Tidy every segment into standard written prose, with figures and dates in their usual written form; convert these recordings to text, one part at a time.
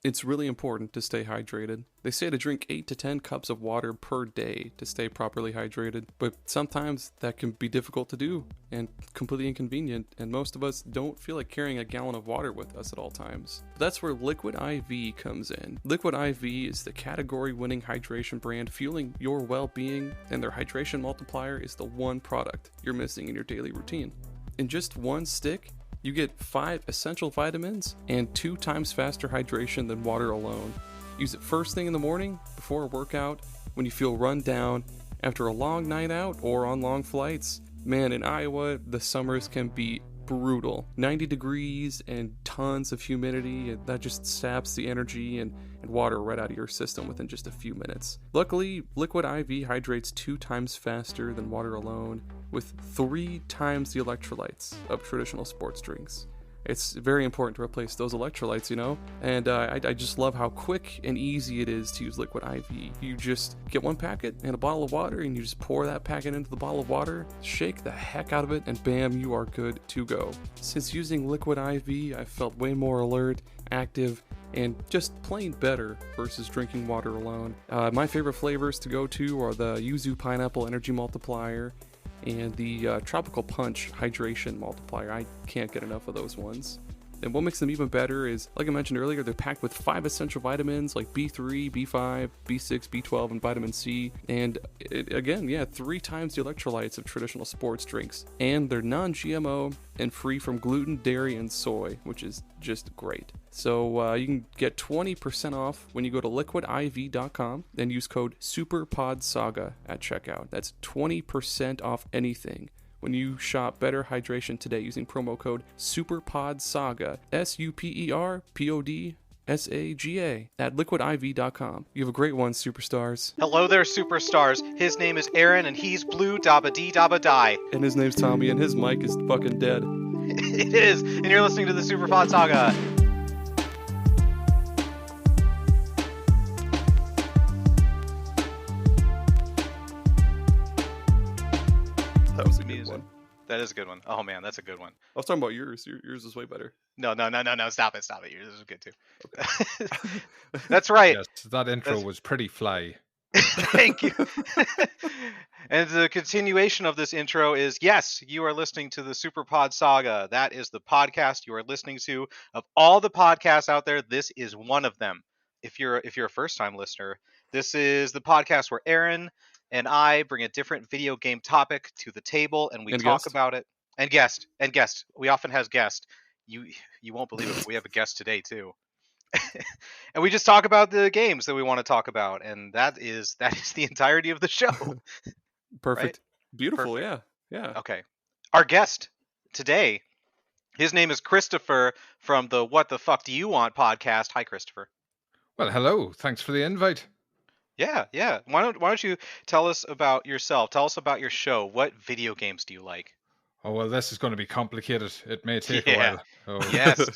It's really important to stay hydrated. They say to drink 8 to 10 cups of water per day to stay properly hydrated, but sometimes that can be difficult to do and completely inconvenient, and most of us don't feel like carrying a gallon of water with us at all times. But that's where Liquid IV comes in. Liquid IV is the category-winning hydration brand fueling your well-being, and their hydration multiplier is the one product you're missing in your daily routine. In just one stick, you get 5 essential vitamins and 2 times faster hydration than water alone. Use it first thing in the morning, before a workout, when you feel run down, after a long night out, or on long flights. Man, in Iowa, the summers can be brutal. 90 degrees and tons of humidity, and that just saps the energy and water right out of your system within just a few minutes. Luckily, Liquid IV hydrates 2 times faster than water alone, with 3 times the electrolytes of traditional sports drinks. It's very important to replace those electrolytes, you know? And I just love how quick and easy it is to use Liquid IV. You just get one packet and a bottle of water, and you just pour that packet into the bottle of water, shake the heck out of it, and bam, you are good to go. Since using Liquid IV, I've felt way more alert, active, and just plain better versus drinking water alone. My favorite flavors to go to are the Yuzu Pineapple Energy Multiplier and the Tropical Punch Hydration Multiplier. I can't get enough of those ones. And what makes them even better is, like I mentioned earlier, they're packed with 5 essential vitamins like B3, B5, B6, B12, and vitamin C. And again, 3 times the electrolytes of traditional sports drinks. And they're non-GMO and free from gluten, dairy, and soy, which is just great. So you can get 20% off when you go to liquidiv.com and use code SUPERPODSAGA at checkout. That's 20% off anything when you shop Better Hydration today using promo code SUPERPODSAGA, SUPERPODSAGA, at liquidiv.com. You have a great one, superstars. Hello there, superstars. His name is Aaron, and he's blue dabba dee dabba die. And his name's Tommy, and his mic is fucking dead. It is, and you're listening to the Superpod Saga. That was a good one. That is a good one. Oh man, that's a good one. I was talking about yours. Yours is way better. No. Stop it. Yours is good too. Okay. That's right. Yes, that intro was pretty fly. Thank you. And the continuation of this intro is, yes, you are listening to the Superpod Saga. That is the podcast you are listening to. Of all the podcasts out there, this is one of them. If you're a first-time listener, this is the podcast where Aaron and I bring a different video game topic to the table, and we talk about it. And guest. We often have guests. You won't believe it, but we have a guest today too. And we just talk about the games that we want to talk about, and that is the entirety of the show. Perfect. Right? Beautiful. Perfect. Yeah. Okay. Our guest today, his name is Christopher from the What the Fuck Do You Want podcast. Hi, Christopher. Well, hello. Thanks for the invite. Yeah. Why don't you tell us about yourself? Tell us about your show. What video games do you like? Oh, well, this is going to be complicated. It may take a while. Oh. Yes.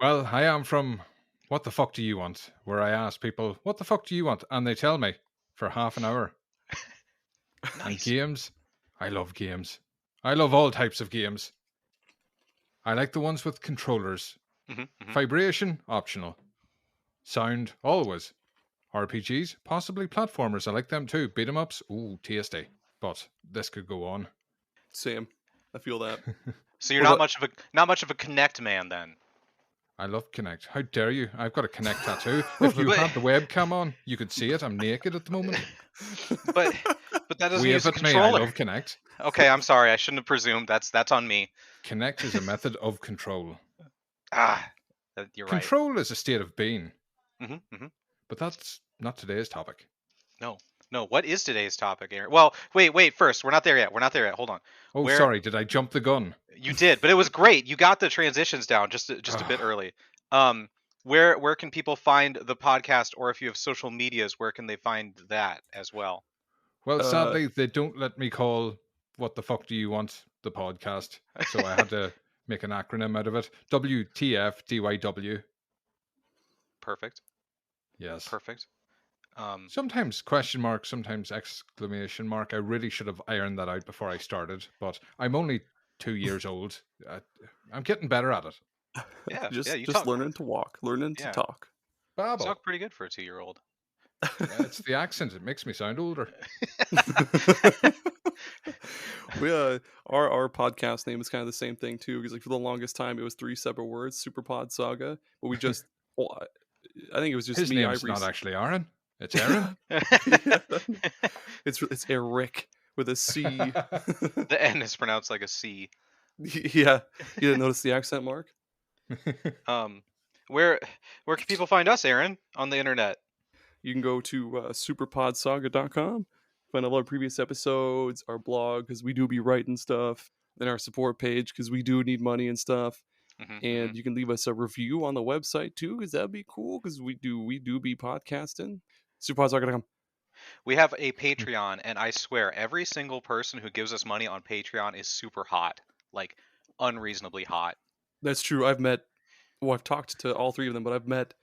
Well, I am from What the Fuck Do You Want, where I ask people, what the fuck do you want? And they tell me for half an hour. Nice. And games, I love games. I love all types of games. I like the ones with controllers. Mm-hmm. Vibration, optional. Sound, always. RPGs, possibly platformers. I like them too. Beat 'em ups, ooh, tasty. But this could go on. Same. I feel that. So you're not much of a Kinect man then. I love Kinect. How dare you? I've got a Kinect tattoo. If you had the webcam on, you could see it. I'm naked at the moment. But that doesn't use a Wave at me. controller. I love Kinect. Okay, I'm sorry. I shouldn't have presumed. That's on me. Kinect is a method of control. You're right. Control is a state of being. Mm-hmm. But that's not today's topic. No. What is today's topic, Aaron? Well, wait. First, we're not there yet. Hold on. Oh, sorry. Did I jump the gun? You did, but it was great. You got the transitions down just a bit early. Where can people find the podcast, or if you have social medias, where can they find that as well? Well, sadly, they don't let me call What the Fuck Do You Want the podcast, so I had to make an acronym out of it. WTFDYW. Perfect. Yes. Perfect. Sometimes question mark, sometimes exclamation mark. I really should have ironed that out before I started, but I'm only 2 years old. I'm getting better at it. Yeah, just learning to walk, learning to talk. Babble. Talk pretty good for a 2-year-old. It's the accent. It makes me sound older. Our podcast name is kind of the same thing too, because like for the longest time it was 3 separate words, Super Pod Saga, but we just I think it was just His me. name's not actually Aaron. It's Aaron. Yeah. It's Eric with a C. The N is pronounced like a C. Yeah, you didn't notice the accent, Mark? Where can people find us, Aaron, on the internet? You can go to superpodsaga.com, find all our previous episodes, our blog, because we do be writing stuff, then our support page, because we do need money and stuff. And you can leave us a review on the website too, because that'd be cool, because we do be podcasting. Superpodsaga.com. We have a Patreon, and I swear every single person who gives us money on Patreon is super hot, like unreasonably hot. That's true. I've talked to all 3 of them, but I've met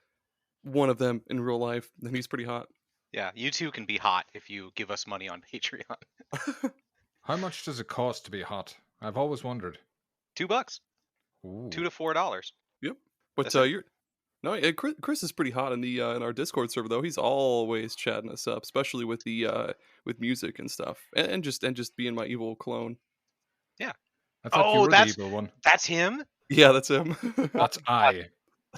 one of them in real life, and he's pretty hot. Yeah, you too can be hot if you give us money on Patreon. How much does it cost to be hot? I've always wondered. $2. Ooh. $2 to $4. Yep. But Chris is pretty hot in the in our Discord server though. He's always chatting us up, especially with the with music and stuff, and just being my evil clone. Yeah. I thought you were the evil one. That's him. Yeah, that's him. That's I.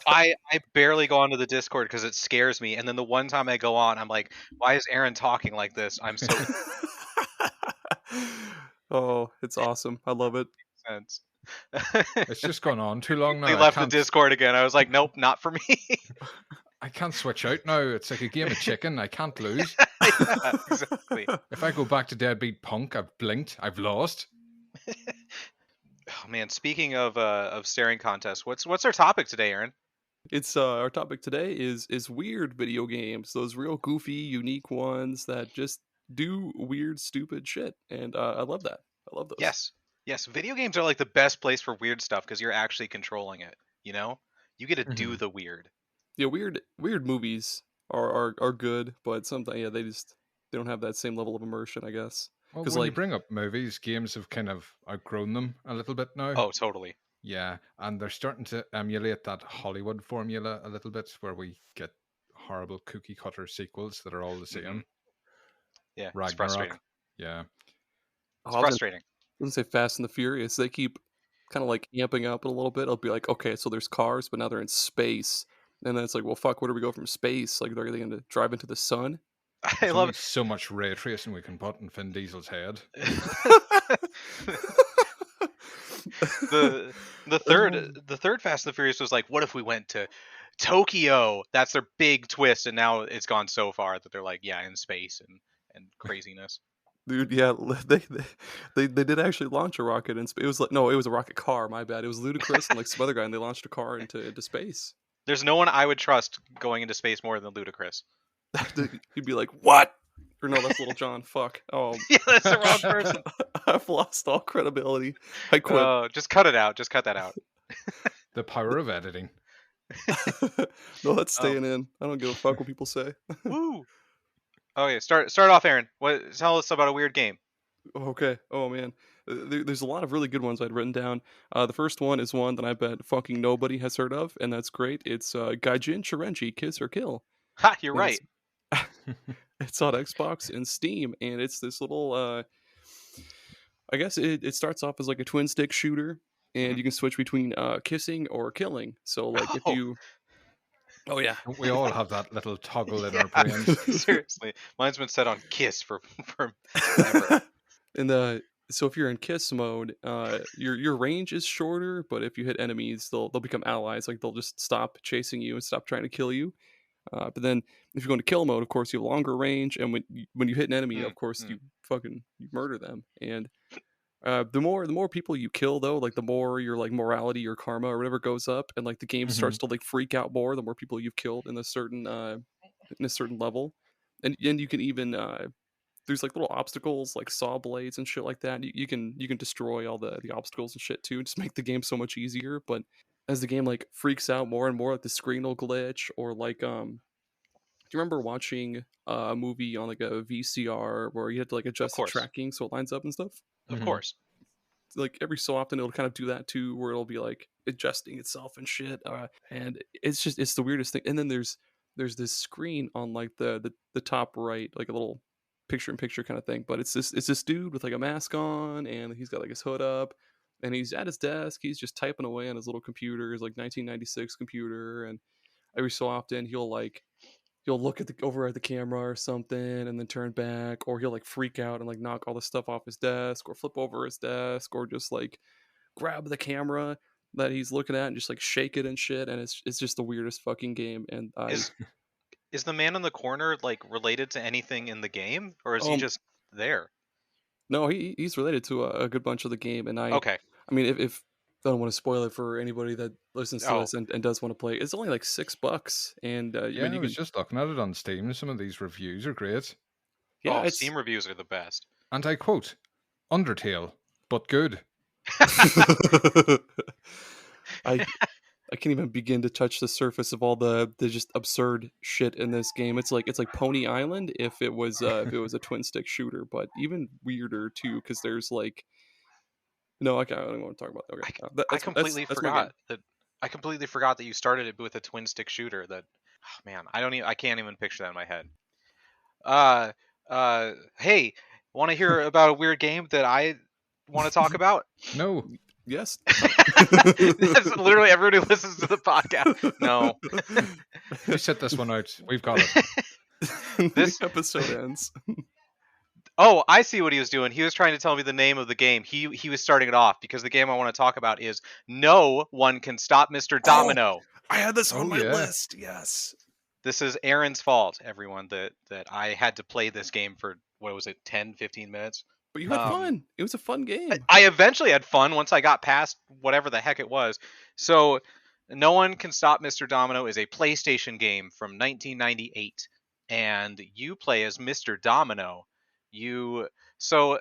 I barely go onto the Discord because it scares me, and then the one time I go on, I'm like, "Why is Aaron talking like this?" I'm so. Oh, it's awesome! I love it. Sense. It's just gone on too long now. We left the Discord again. I was like, "Nope, not for me." I can't switch out now. It's like a game of chicken. I can't lose. Yeah, exactly. If I go back to Deadbeat Punk, I've blinked. I've lost. Oh man, speaking of staring contests, what's our topic today, Aaron? It's our topic today is weird video games, those real goofy, unique ones that just do weird, stupid shit, and I love that. I love those. Yes, video games are like the best place for weird stuff because you're actually controlling it. You know, you get to do the weird. Yeah, weird movies are good, but sometimes they don't have that same level of immersion, I guess. Well, when you bring up movies, games have kind of outgrown them a little bit now. Oh, totally. Yeah, and they're starting to emulate that Hollywood formula a little bit, where we get horrible cookie cutter sequels that are all the same. Mm-hmm. Yeah, Ragnarok. It's frustrating. Yeah, it's frustrating. I was gonna say Fast and the Furious. They keep kind of like amping up a little bit. It'll be like, okay, so there's cars, but now they're in space, and then it's like, well, fuck, where do we go from space? Like, are they going to drive into the sun? I love it. So much ray tracing we can put in Vin Diesel's head. the third Fast and the Furious was like, what if we went to Tokyo? That's their big twist, and now it's gone so far that they're like, yeah, in space and craziness. Dude, yeah, they did actually launch a rocket in space. It was it was a rocket car. My bad. It was Ludacris and like some other guy, and they launched a car into space. There's no one I would trust going into space more than Ludacris. He'd be like, "What?" Or no, that's Little John. Fuck. Oh, yeah, that's the wrong person. I've lost all credibility. I quit. Oh, just cut it out. Just cut that out. The power of editing. No, that's staying in. I don't give a fuck what people say. Woo. Oh yeah, start off, Aaron. Tell us about a weird game. Okay. Oh man, there's a lot of really good ones I'd written down. The first one is one that I bet fucking nobody has heard of, and that's great. It's Gaijin Charenji, Kiss or Kill. Ha, you're right. It's on Xbox and Steam, and it's this little. I guess it starts off as like a twin stick shooter, and you can switch between kissing or killing. So like if you. Oh yeah, we all have that little toggle in our brains. Seriously, mine's been set on kiss for forever. And so if you're in kiss mode, your range is shorter, but if you hit enemies, they'll become allies. Like they'll just stop chasing you and stop trying to kill you. But then if you go into kill mode, of course you have longer range, and when you hit an enemy, of course you murder them. And the more people you kill, though, like the more your like morality or karma or whatever goes up, and like the game starts to like freak out more the more people you've killed in a certain level, and you can even there's like little obstacles like saw blades and shit like that. You can destroy all the obstacles and shit too, just make the game so much easier. But as the game like freaks out more and more, like the screen will glitch, or like do you remember watching a movie on like a VCR where you had to like adjust the tracking so it lines up and stuff? Of course. Like every so often it'll kind of do that too, where it'll be like adjusting itself and shit. And it's the weirdest thing. And then there's there's this screen on like the top right, like a little picture-in-picture kind of thing. But it's this dude with like a mask on, and he's got like his hood up, and he's at his desk. He's just typing away on his little computer, his like 1996 computer, and every so often he'll look at over at the camera or something, and then turn back, or he'll like freak out and like knock all the stuff off his desk, or flip over his desk, or just like grab the camera that he's looking at and just like shake it and shit. And it's just the weirdest fucking game. And Is the man in the corner like related to anything in the game, or is he just there? No, he's related to a good bunch of the game. And okay. I mean, if I don't want to spoil it for anybody that listens to this and does want to play, it's only like $6. And I was just looking at it on Steam. Some of these reviews are great. Yeah, Steam reviews are the best. And I quote, Undertale, but good. I can't even begin to touch the surface of all the just absurd shit in this game. It's like Pony Island if it was a twin stick shooter, but even weirder too, because there's like okay, I don't want to talk about that. Okay. I completely forgot that you started it with a twin stick shooter. That man, I can't even picture that in my head. Hey, want to hear about a weird game that I want to talk about? No. Yes. That's literally everyone who listens to the podcast. No. You set this one out. We've got it. This episode ends. Oh, I see what he was doing. He was trying to tell me the name of the game. He was starting it off because the game I want to talk about is No One Can Stop Mr. Domino. I had this on my list. Yes. This is Aaron's fault, everyone, that I had to play this game for, 10, 15 minutes? But you had fun. It was a fun game. I eventually had fun once I got past whatever the heck it was. So, No One Can Stop Mr. Domino is a PlayStation game from 1998, and you play as Mr. Domino. So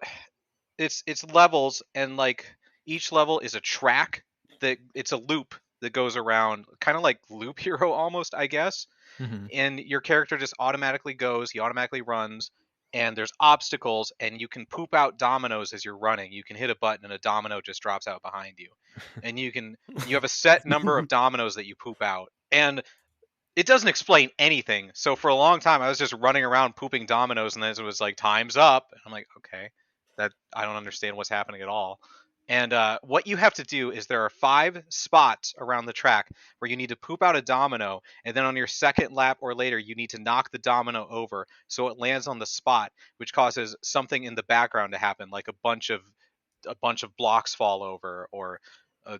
it's levels, and like each level is a track it's a loop that goes around, kind of like Loop Hero almost, I guess. Mm-hmm. And your character just automatically goes, he automatically runs. And there's obstacles, and you can poop out dominoes as you're running. You can hit a button, and a domino just drops out behind you. And you have a set number of dominoes that you poop out. And it doesn't explain anything. So for a long time, I was just running around pooping dominoes, and then it was like, time's up. And I'm like, okay, I don't understand what's happening at all. And what you have to do is there are 5 spots around the track where you need to poop out a domino, and then on your second lap or later, you need to knock the domino over so it lands on the spot, which causes something in the background to happen, like a bunch of blocks fall over, or a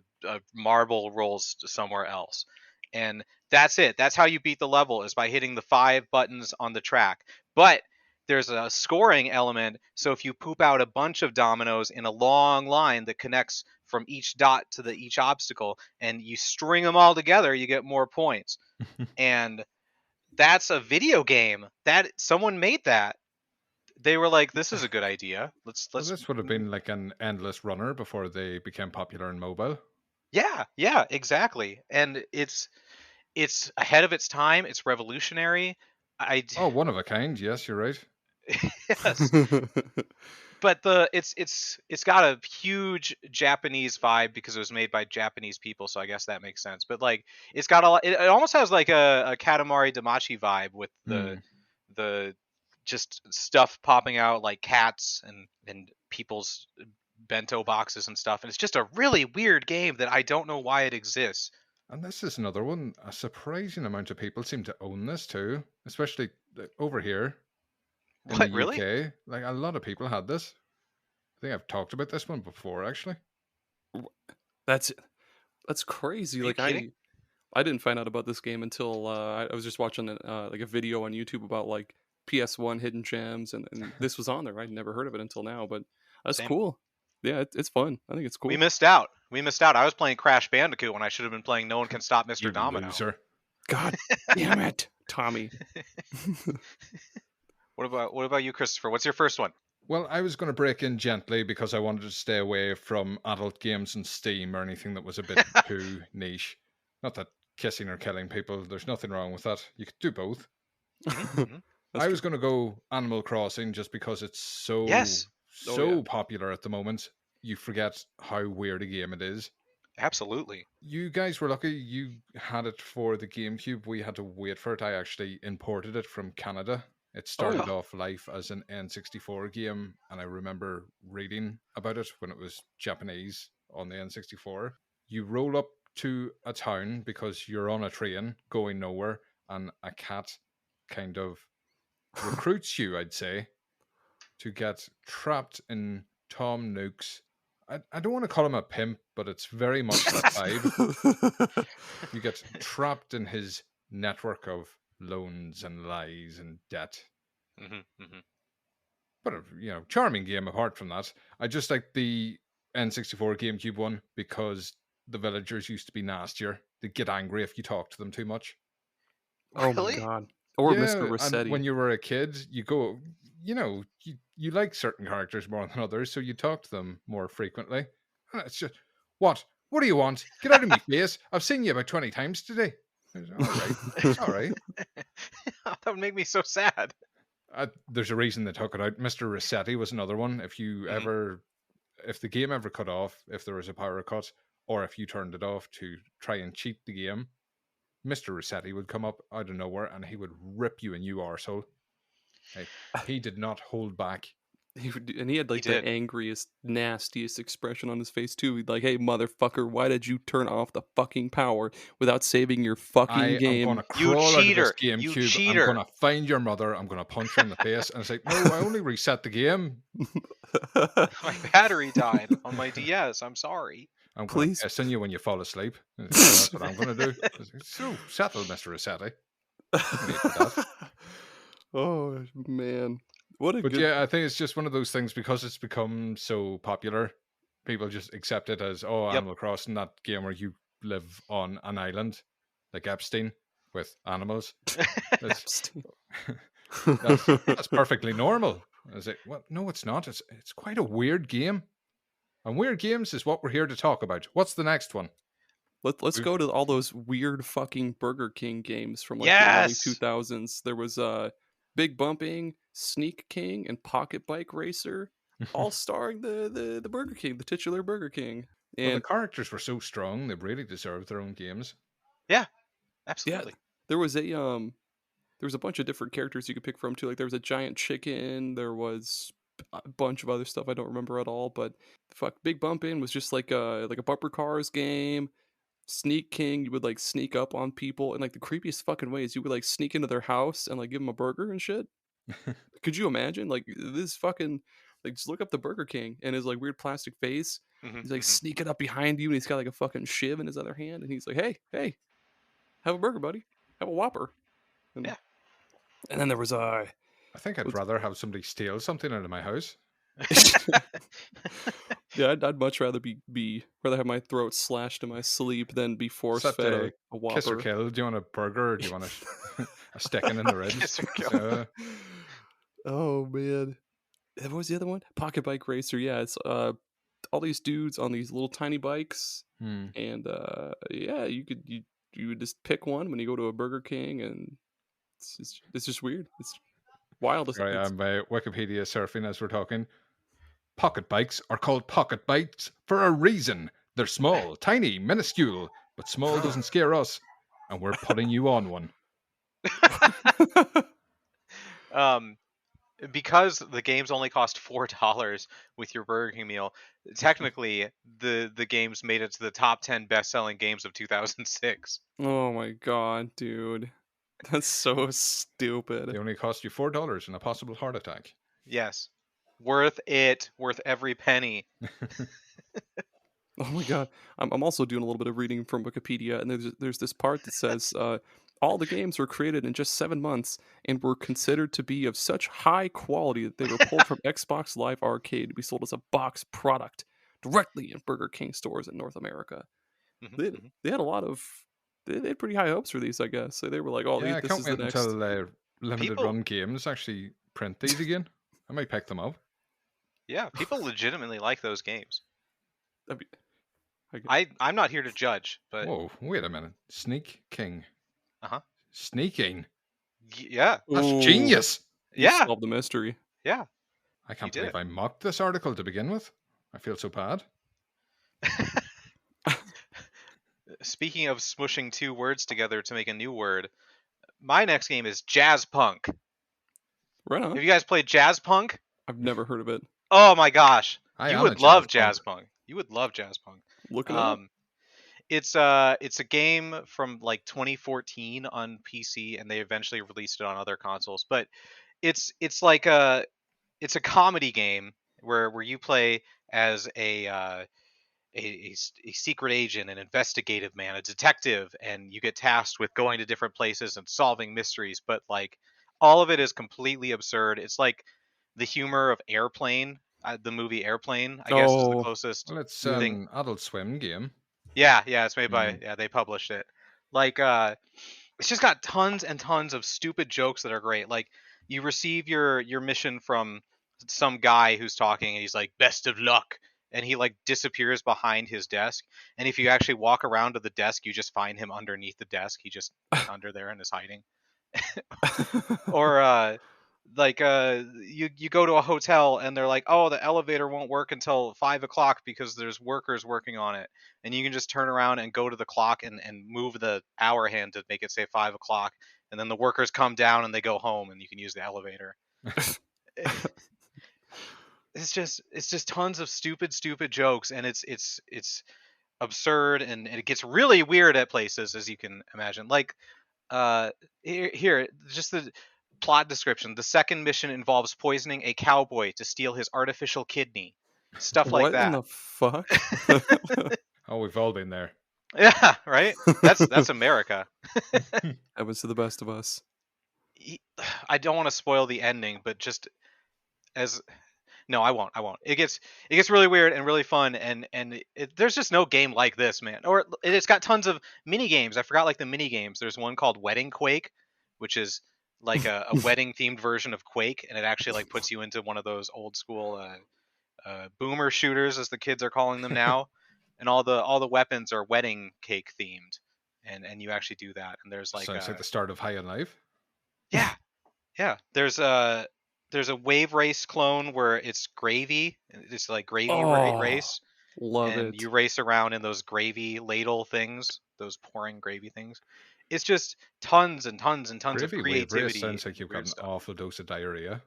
marble rolls somewhere else. And that's it. That's how you beat the level, is by hitting the 5 buttons on the track. But there's a scoring element, so if you poop out a bunch of dominoes in a long line that connects from each dot to each obstacle, and you string them all together, you get more points. And that's a video game. That someone made that. They were like, "This is a good idea. Let's." Well, this would have been like an endless runner before they became popular in mobile. Yeah, exactly. And it's ahead of its time. It's revolutionary. One of a kind. Yes, you're right. Yes. But it's got a huge Japanese vibe because it was made by Japanese people, so I guess that makes sense. But like, it's got a lot. It almost has like a Katamari Damacy vibe with the just stuff popping out like cats and people's bento boxes and stuff. And it's just a really weird game that I don't know why it exists. And this is another one. A surprising amount of people seem to own this too, especially over here. In the really? UK. Like, a lot of people had this. I think I've talked about this one before, actually. That's crazy. Like, I didn't find out about this game until I was just watching like a video on YouTube about like PS1 hidden gems, and this was on there. I'd never heard of it until now, but that's cool. Yeah, it's fun. I think it's cool. We missed out. I was playing Crash Bandicoot when I should have been playing No One Can Stop Mr. Domino. Loser. God damn it, Tommy. What about you, Christopher? What's your first one? Well, I was going to break in gently because I wanted to stay away from adult games and Steam or anything that was a bit too niche. Not that kissing or killing people, there's nothing wrong with that. You could do both. Mm-hmm. I was going to go Animal Crossing just because it's so popular at the moment. You forget how weird a game it is. Absolutely. You guys were lucky. You had it for the GameCube. We had to wait for it. I actually imported it from Canada. It started Oh. off life as an N64 game, and I remember reading about it when it was Japanese on the N64. You roll up to a town because you're on a train going nowhere, and a cat kind of recruits you, I'd say, to get trapped in Tom Nook's. I don't want to call him a pimp, but it's very much that vibe. You get trapped in his network of loans and lies and debt. But charming game apart from that. I just like the N64 GameCube one because the villagers used to be nastier. They'd get angry if you talked to them too much. Oh my Really? god. Or Mr. And Rossetti. when you were a kid, you go, you like certain characters more than others, so you talk to them more frequently. And it's just, what? What do you want? Get out of my face. I've seen you about 20 times today. All right. It's all right. That would make me so sad. There's a reason they took it out. Mr. Rossetti was another one. If the game ever cut off, if there was a power cut, or if you turned it off to try and cheat the game, Mr. Rossetti would come up out of nowhere and he would rip you a new arsehole. He did not hold back. He had like the angriest, nastiest expression on his face too. He'd like, "Hey, motherfucker, why did you turn off the fucking power without saving your fucking game? I'm gonna crawl out of this GameCube. You cheater! I'm gonna find your mother. I'm gonna punch her in the face." And it's like, no, I only reset the game. My battery died on my DS. I'm sorry. I'm going to piss on you when you fall asleep. That's what I'm going to do. So settle, Mr. Rossetti. Oh man. Yeah, I think it's just one of those things because it's become so popular. People just accept it as, Animal Crossing, that game where you live on an island like Epstein with animals. That's perfectly normal. I was like, well, no, it's not. It's quite a weird game. And weird games is what we're here to talk about. What's the next one? Let's go to all those weird fucking Burger King games from the early 2000s. There was Big Bumping, Sneak King, and Pocket Bike Racer, all starring the Burger King, the titular Burger King. And the characters were so strong; they really deserved their own games. Yeah, absolutely. Yeah, there was a bunch of different characters you could pick from too. Like there was a giant chicken. There was a bunch of other stuff I don't remember at all. But Big Bumpin' was just like a bumper cars game. Sneak King, you would like sneak up on people in like the creepiest fucking ways. You would like sneak into their house and like give them a burger and shit. Could you imagine? Like this fucking like just look up the Burger King and his like weird plastic face. He's like sneaking up behind you and he's got like a fucking shiv in his other hand and he's like, hey, have a burger, buddy. Have a Whopper. And, yeah. And then there was I think I'd rather have somebody steal something out of my house. Yeah, I'd much rather rather have my throat slashed in my sleep than be force fed a Whopper. Kiss or kill? Do you want a burger or do you want a sticking in the ribs? Kiss or kill. Oh man, what was the other one? Pocket Bike Racer. Yeah, it's all these dudes on these little tiny bikes, and yeah, you would just pick one when you go to a Burger King, and it's just weird. It's wild. Sorry, I'm Wikipedia surfing as we're talking. Pocket bikes are called pocket bikes for a reason. They're small, tiny, minuscule, but small doesn't scare us, and we're putting you on one. Because the games only cost $4 with your Burger King meal, technically the games made it to the top 10 best-selling games of 2006. Oh my god, dude. That's so stupid. They only cost you $4 and a possible heart attack. Yes. Worth it. Worth every penny. Oh my god. I'm also doing a little bit of reading from Wikipedia, and there's this part that says all the games were created in just 7 months and were considered to be of such high quality that they were pulled from Xbox Live Arcade to be sold as a box product directly in Burger King stores in North America. They had a lot of... They had pretty high hopes for these, I guess. So they were like, "Oh, yeah, this is I can't the wait next." Until limited run games actually print these again. I might pick them up. Yeah, people legitimately like those games. I'm not here to judge, but whoa, wait a minute, Sneak King. Sneaking. Yeah, that's genius. Yeah, solve the mystery. Yeah, I can't believe I mocked this article to begin with. I feel so bad. speaking of smushing two words together to make a new word, my next game is Jazzpunk. Right on. Have you guys played Jazzpunk? I've never heard of it. Oh my gosh, I you am a would love Jazzpunk. Jazzpunk. You would love Jazzpunk. Looking it up. It's a game from like 2014 on PC, and they eventually released it on other consoles. But it's like it's a comedy game where you play as a secret agent, an investigative man, a detective, and you get tasked with going to different places and solving mysteries. But like all of it is completely absurd. It's like the humor of Airplane, the movie Airplane, I guess, is the Oh. closest Well, it's thing. an Adult Swim game. Yeah, it's made by they published it. Like it's just got tons and tons of stupid jokes that are great. Like you receive your mission from some guy who's talking and he's like, "Best of luck." And he like disappears behind his desk. And if you actually walk around to the desk, you just find him underneath the desk. He just went under there and is hiding. Or you go to a hotel and they're like, "Oh, the elevator won't work until 5 o'clock because there's workers working on it," and you can just turn around and go to the clock and move the hour hand to make it say 5 o'clock, and then the workers come down and they go home and you can use the elevator. It's just tons of stupid jokes, and it's absurd, and it gets really weird at places, as you can imagine. Like here just the plot description: the second mission involves poisoning a cowboy to steal his artificial kidney. Stuff like What in that. the fuck? Oh, we've all been there. Yeah, right. That's America. Happens to the best of us. I don't want to spoil the ending, but just as no, I won't. It gets really weird and really fun, and there's just no game like this, man. Or it's got tons of mini games. I forgot like the mini games. There's one called Wedding Quake, which is like a wedding themed version of Quake, and it actually like puts you into one of those old school boomer shooters, as the kids are calling them now. And all the weapons are wedding cake themed, and you actually do that. And there's like Sounds like the start of High on Life. yeah. There's a Wave Race clone where it's gravy. It's like gravy race. Love and it. you race around in those gravy ladle things, those pouring gravy things. It's just tons and tons and tons Gravy of Wave Race creativity. sounds like you've got weird an stuff. awful dose of diarrhea.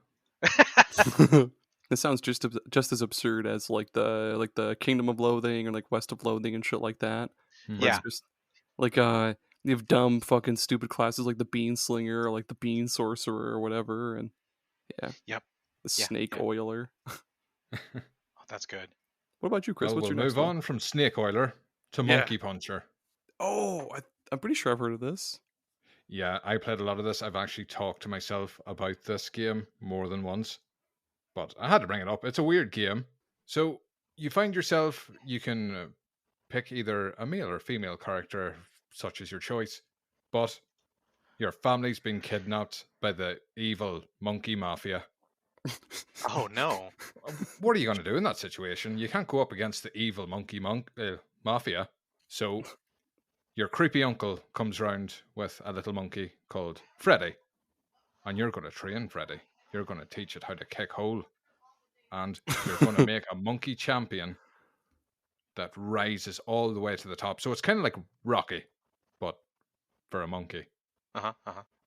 This sounds just as absurd as like the Kingdom of Loathing or like West of Loathing and shit like that. Where Yeah. it's just like you have dumb fucking stupid classes like the Bean Slinger or like the Bean Sorcerer or whatever, and yeah. Yep. The Snake yeah. Oiler. Oh, that's good. What about you, Chris? Well, What's we'll your next move one? on from Snake Oiler to Monkey Puncher. Oh, I'm pretty sure I've heard of this. Yeah, I played a lot of this. I've actually talked to myself about this game more than once, but I had to bring it up. It's a weird game. So you find yourself, you can pick either a male or female character, such as your choice, but your family's been kidnapped by the evil monkey mafia. Oh no. What are you going to do in that situation? You can't go up against the evil monkey mafia. So your creepy uncle comes round with a little monkey called Freddy, and you're going to train Freddy. You're going to teach it how to kick hole, and you're going to make a monkey champion that rises all the way to the top. So it's kind of like Rocky, but for a monkey.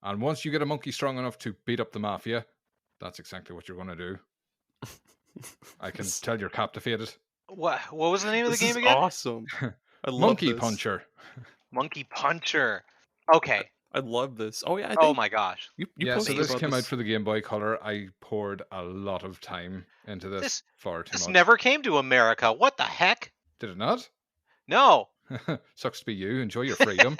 And once you get a monkey strong enough to beat up the mafia, that's exactly what you're going to do. I can tell you're captivated. What was the name of the game is again? Awesome. I love Monkey this. Puncher. Monkey Puncher. Okay. I love this. Oh yeah. Oh my gosh. You Yeah, so posted this about came this. out for the Game Boy Color. I poured a lot of time into this far too This much. never came to America. What the heck? Did it not? No. Sucks to be you. Enjoy your freedom.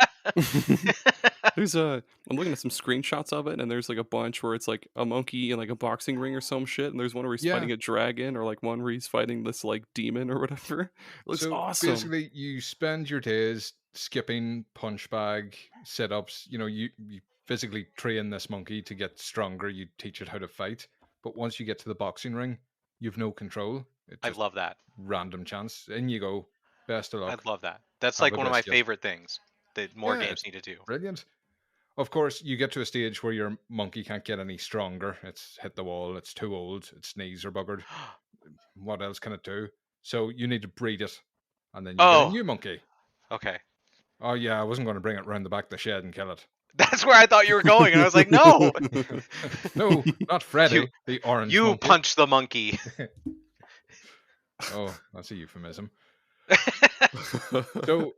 There's I'm looking at some screenshots of it, and there's like a bunch where it's like a monkey in like a boxing ring or some shit, and there's one where he's fighting a dragon, or like one where he's fighting this like demon or whatever. It looks awesome. Basically, you spend your days skipping punch bag sit-ups. You know, you physically train this monkey to get stronger. You teach it how to fight. But once you get to the boxing ring, you've no control. I love that. Random chance. In you go. Best of luck. I love that. That's Have like a one of my biscuit. favorite things that more games need to do. Brilliant. Of course, you get to a stage where your monkey can't get any stronger. It's hit the wall. It's too old. Its knees are buggered. What else can it do? So you need to breed it. And then you get a new monkey. Okay. Oh yeah, I wasn't going to bring it round the back of the shed and kill it. That's where I thought you were going, and I was like, no, No, not Freddy, the orange you monkey. punch the monkey. Oh, that's a euphemism. So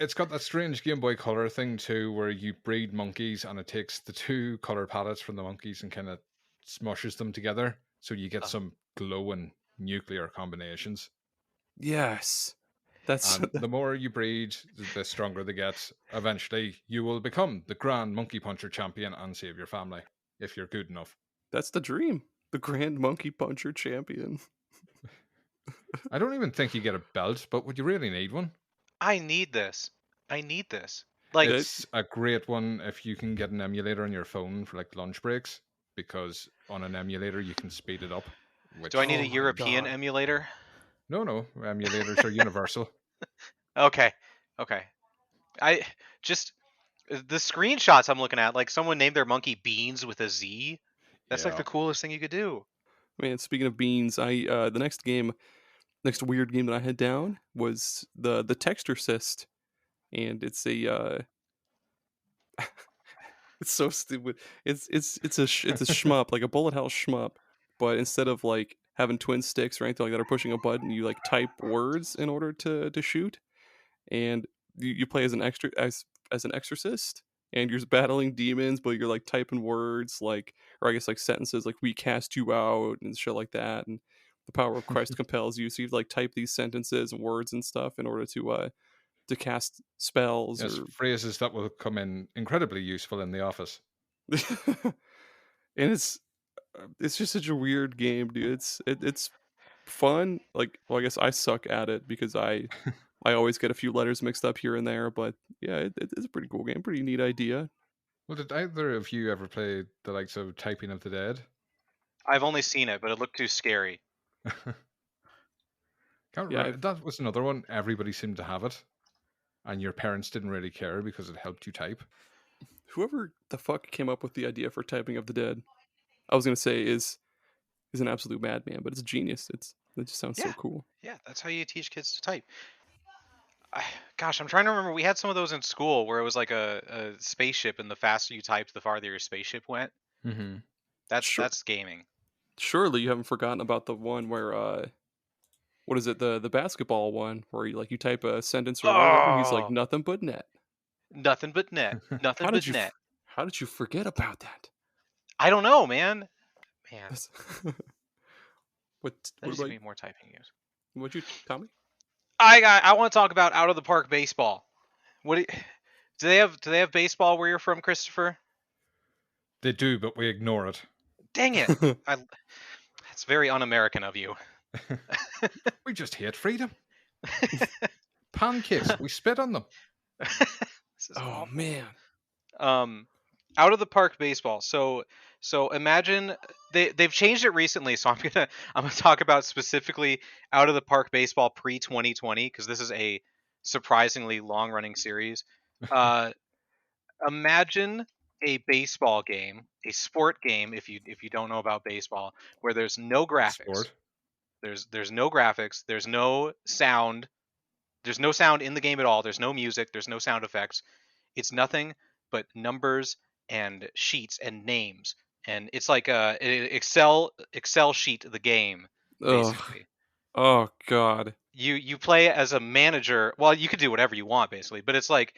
it's got that strange Game Boy Color thing too, where you breed monkeys and it takes the two color palettes from the monkeys and kind of smushes them together, so you get some glowing nuclear combinations. Yes. That's And the more you breed, the stronger they get. Eventually, you will become the Grand Monkey Puncher champion and save your family if you're good enough. that's the dream. The Grand Monkey Puncher champion. I don't even think you get a belt, but would you really need one? I need this. Like, It's a great one if you can get an emulator on your phone for like lunch breaks, because on an emulator you can speed it up. do I need Oh a my European God. emulator? No, emulators are universal. Okay. I just the screenshots I'm looking at, like someone named their monkey Beans with a Z. That's like Yeah. the coolest thing you could do. Man, speaking of beans, the next weird game that I had down was the Textorcist, and it's a it's so stupid. It's a shmup, like a bullet hell shmup, but instead of like having twin sticks or anything like that or pushing a button, you like type words in order to shoot, and you play as an exorcist, and you're battling demons, but you're like typing words like, or I guess like sentences like "we cast you out" and shit like that, and the power of Christ compels you. So you like type these sentences and words and stuff in order to cast spells Yes, or phrases that will come in incredibly useful in the office. and it's just such a weird game, dude. It's fun. Like, well, I guess I suck at it because I always get a few letters mixed up here and there. But yeah, it's a pretty cool game. Pretty neat idea. Well, did either of you ever play the likes of Typing of the Dead? I've only seen it, but it looked too scary. Yeah, That was another one. Everybody seemed to have it, and your parents didn't really care because it helped you type. whoever the fuck came up with the idea for Typing of the Dead, I was gonna say is an absolute madman, but it's a genius. It just sounds so cool. Yeah, that's how you teach kids to type. Gosh, I'm trying to remember. We had some of those in school where it was like a spaceship, and the faster you typed, the farther your spaceship went. Mm-hmm. That's gaming. Surely you haven't forgotten about the one where what is it, the basketball one where you type a sentence or a word and he's like Oh, nothing but net. nothing but net. Nothing How but did you net. how did you forget about that? I don't know, man. That's- That what just about need more typing use. what you Tommy? I want to talk about out of the park baseball. What do they have baseball where you're from, Christopher? They do, but we ignore it. Dang it! That's very un-American of you. We just hate freedom. Pancakes, we spit on them. This is Oh awful. man. Out of the park baseball. So imagine they've changed it recently. So I'm gonna talk about specifically out of the park baseball pre 2020 because this is a surprisingly long running series. Imagine a baseball game, a sport game. If you don't know about baseball, where there's no graphics, Sport. there's no graphics, there's no sound. There's no sound in the game at all. There's no music. There's no sound effects. It's nothing but numbers and sheets and names. And it's like a Excel sheet of the game, Ugh. basically. Oh god. You play as a manager. Well, you could do whatever you want, basically. But it's like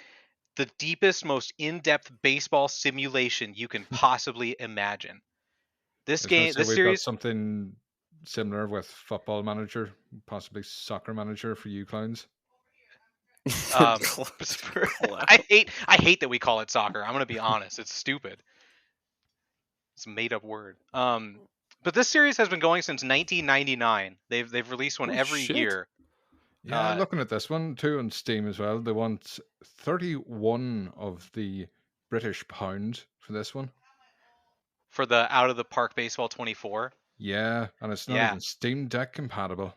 the deepest, most in-depth baseball simulation you can possibly imagine. This We've got series. something similar with Football Manager, possibly Soccer Manager for you clowns. I hate that we call it soccer. I'm gonna be honest. It's stupid. It's a made up word. But this series has been going since 1999. They've released one Holy every shit. year. Yeah, looking at this one too on Steam as well. They want 31 of the British pound for this one. For the Out of the Park Baseball 24. Yeah, and it's not even Steam Deck compatible.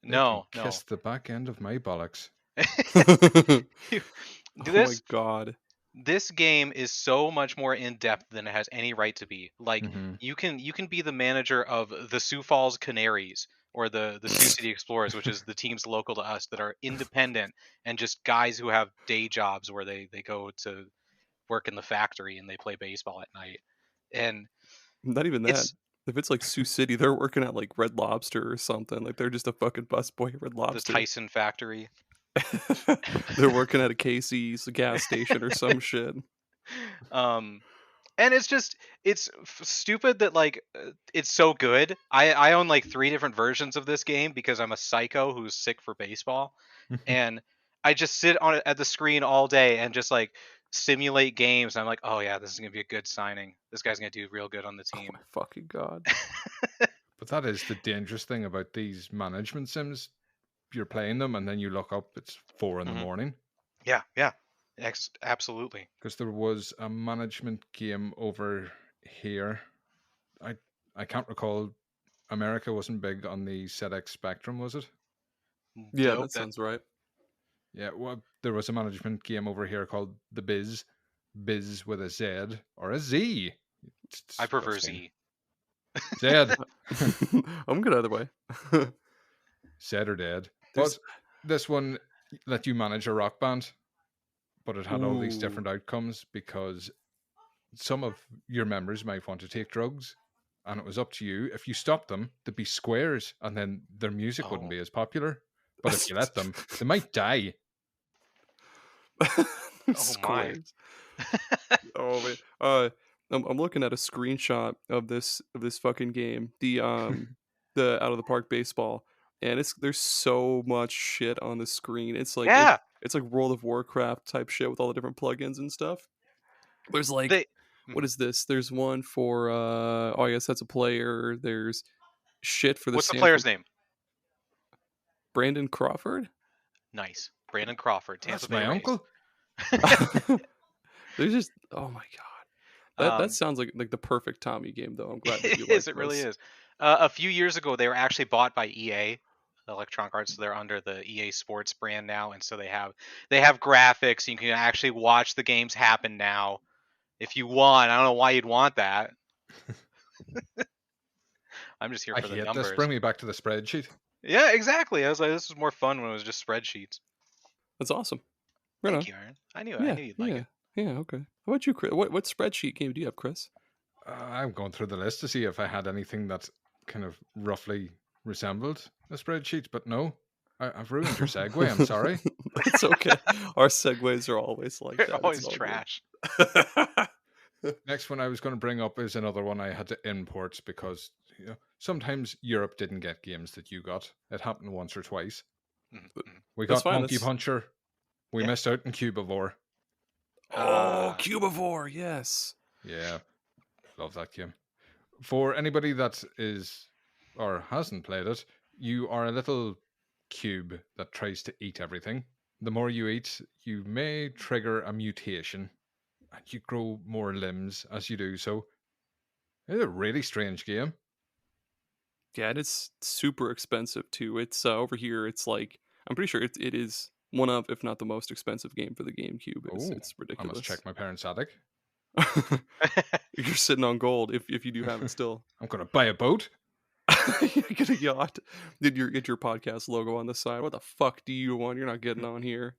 They No, can kiss the back end of my bollocks. Oh my god. This game is so much more in depth than it has any right to be. Like Mhm. you can be the manager of the Sioux Falls Canaries or the Sioux City Explorers, which is the teams local to us that are independent and just guys who have day jobs where they go to work in the factory and they play baseball at night. And Not even that. it's If it's like Sioux City, they're working at like Red Lobster or something. Like they're just a fucking busboy at Red the Lobster. Tyson factory. They're working at a Casey's gas station or some shit. And it's stupid that like it's so good. I own like 3 different versions of this game because I'm a psycho who's sick for baseball, and I just sit on it at the screen all day and just like simulate games. And I'm like, oh yeah, this is gonna be a good signing. This guy's gonna do real good on the Oh team. my fucking god. But that is the dangerous thing about these management sims. You're playing them and then you look up, it's 4 in the morning. Yeah, absolutely. Because there was a management game over here. I can't recall. America wasn't big on the ZX Spectrum, was it? Yeah, that sounds right. Yeah, well, there was a management game over here called The Biz. Biz with a Z or a Z. I prefer Z. Z. I'm good either way. Z or dead. But this one let you manage a rock band, but it had all these different outcomes because some of your members might want to take drugs, and it was up to you. If you stopped them, there'd be squares, and then their music wouldn't be as popular. But if you let them, they might die. Squares. Oh man. I'm looking at a screenshot of this fucking game. The the Out of the Park baseball, and there's so much shit on the screen. It's like it's like World of Warcraft type shit with all the different plugins and stuff. There's like what is this? There's one for oh I guess that's a player. There's shit for the What's the player's name? Brandon Crawford? Nice. Brandon Crawford. That's my uncle. There's just oh my god. That sounds like the perfect Tommy game though. I'm glad that you like it really is. A few years ago they were actually bought by EA, Electronic Arts, so they're under the EA Sports brand now, and so they have graphics. You can actually watch the games happen now if you want. I don't know why you'd want that. I'm just here for the numbers. This bring me back to the spreadsheet. Yeah, exactly. I was like, this was more fun when it was just spreadsheets. That's awesome. Thank you, Aaron. I knew you'd like it. Yeah, okay. How about you, Chris? What spreadsheet game do you have, Chris? I'm going through the list to see if I had anything that kind of roughly resembled a spreadsheet, but no. I've ruined your segue. I'm sorry. It's okay. Our segues are always like that. They're always trash. Next one I was going to bring up is another one I had to import because sometimes Europe didn't get games that you got. It happened once or twice. Mm-hmm. We got Monkey Puncher. We missed out on Cubivore. Oh, Cubivore, yes. Yeah, love that game. For anybody that is or hasn't played it, you are a little cube that tries to eat everything. The more you eat, you may trigger a mutation, and you grow more limbs as you do so. It's a really strange game. Yeah, and it's super expensive too. It's over here. It's like I'm pretty sure it is one of, if not the most expensive game for the GameCube. It's ridiculous. I must check my parents' attic. You're sitting on gold if you do have it still. I'm gonna buy a boat. Get a yacht. Get your podcast logo on the side. What the fuck do you want? You're not getting on here.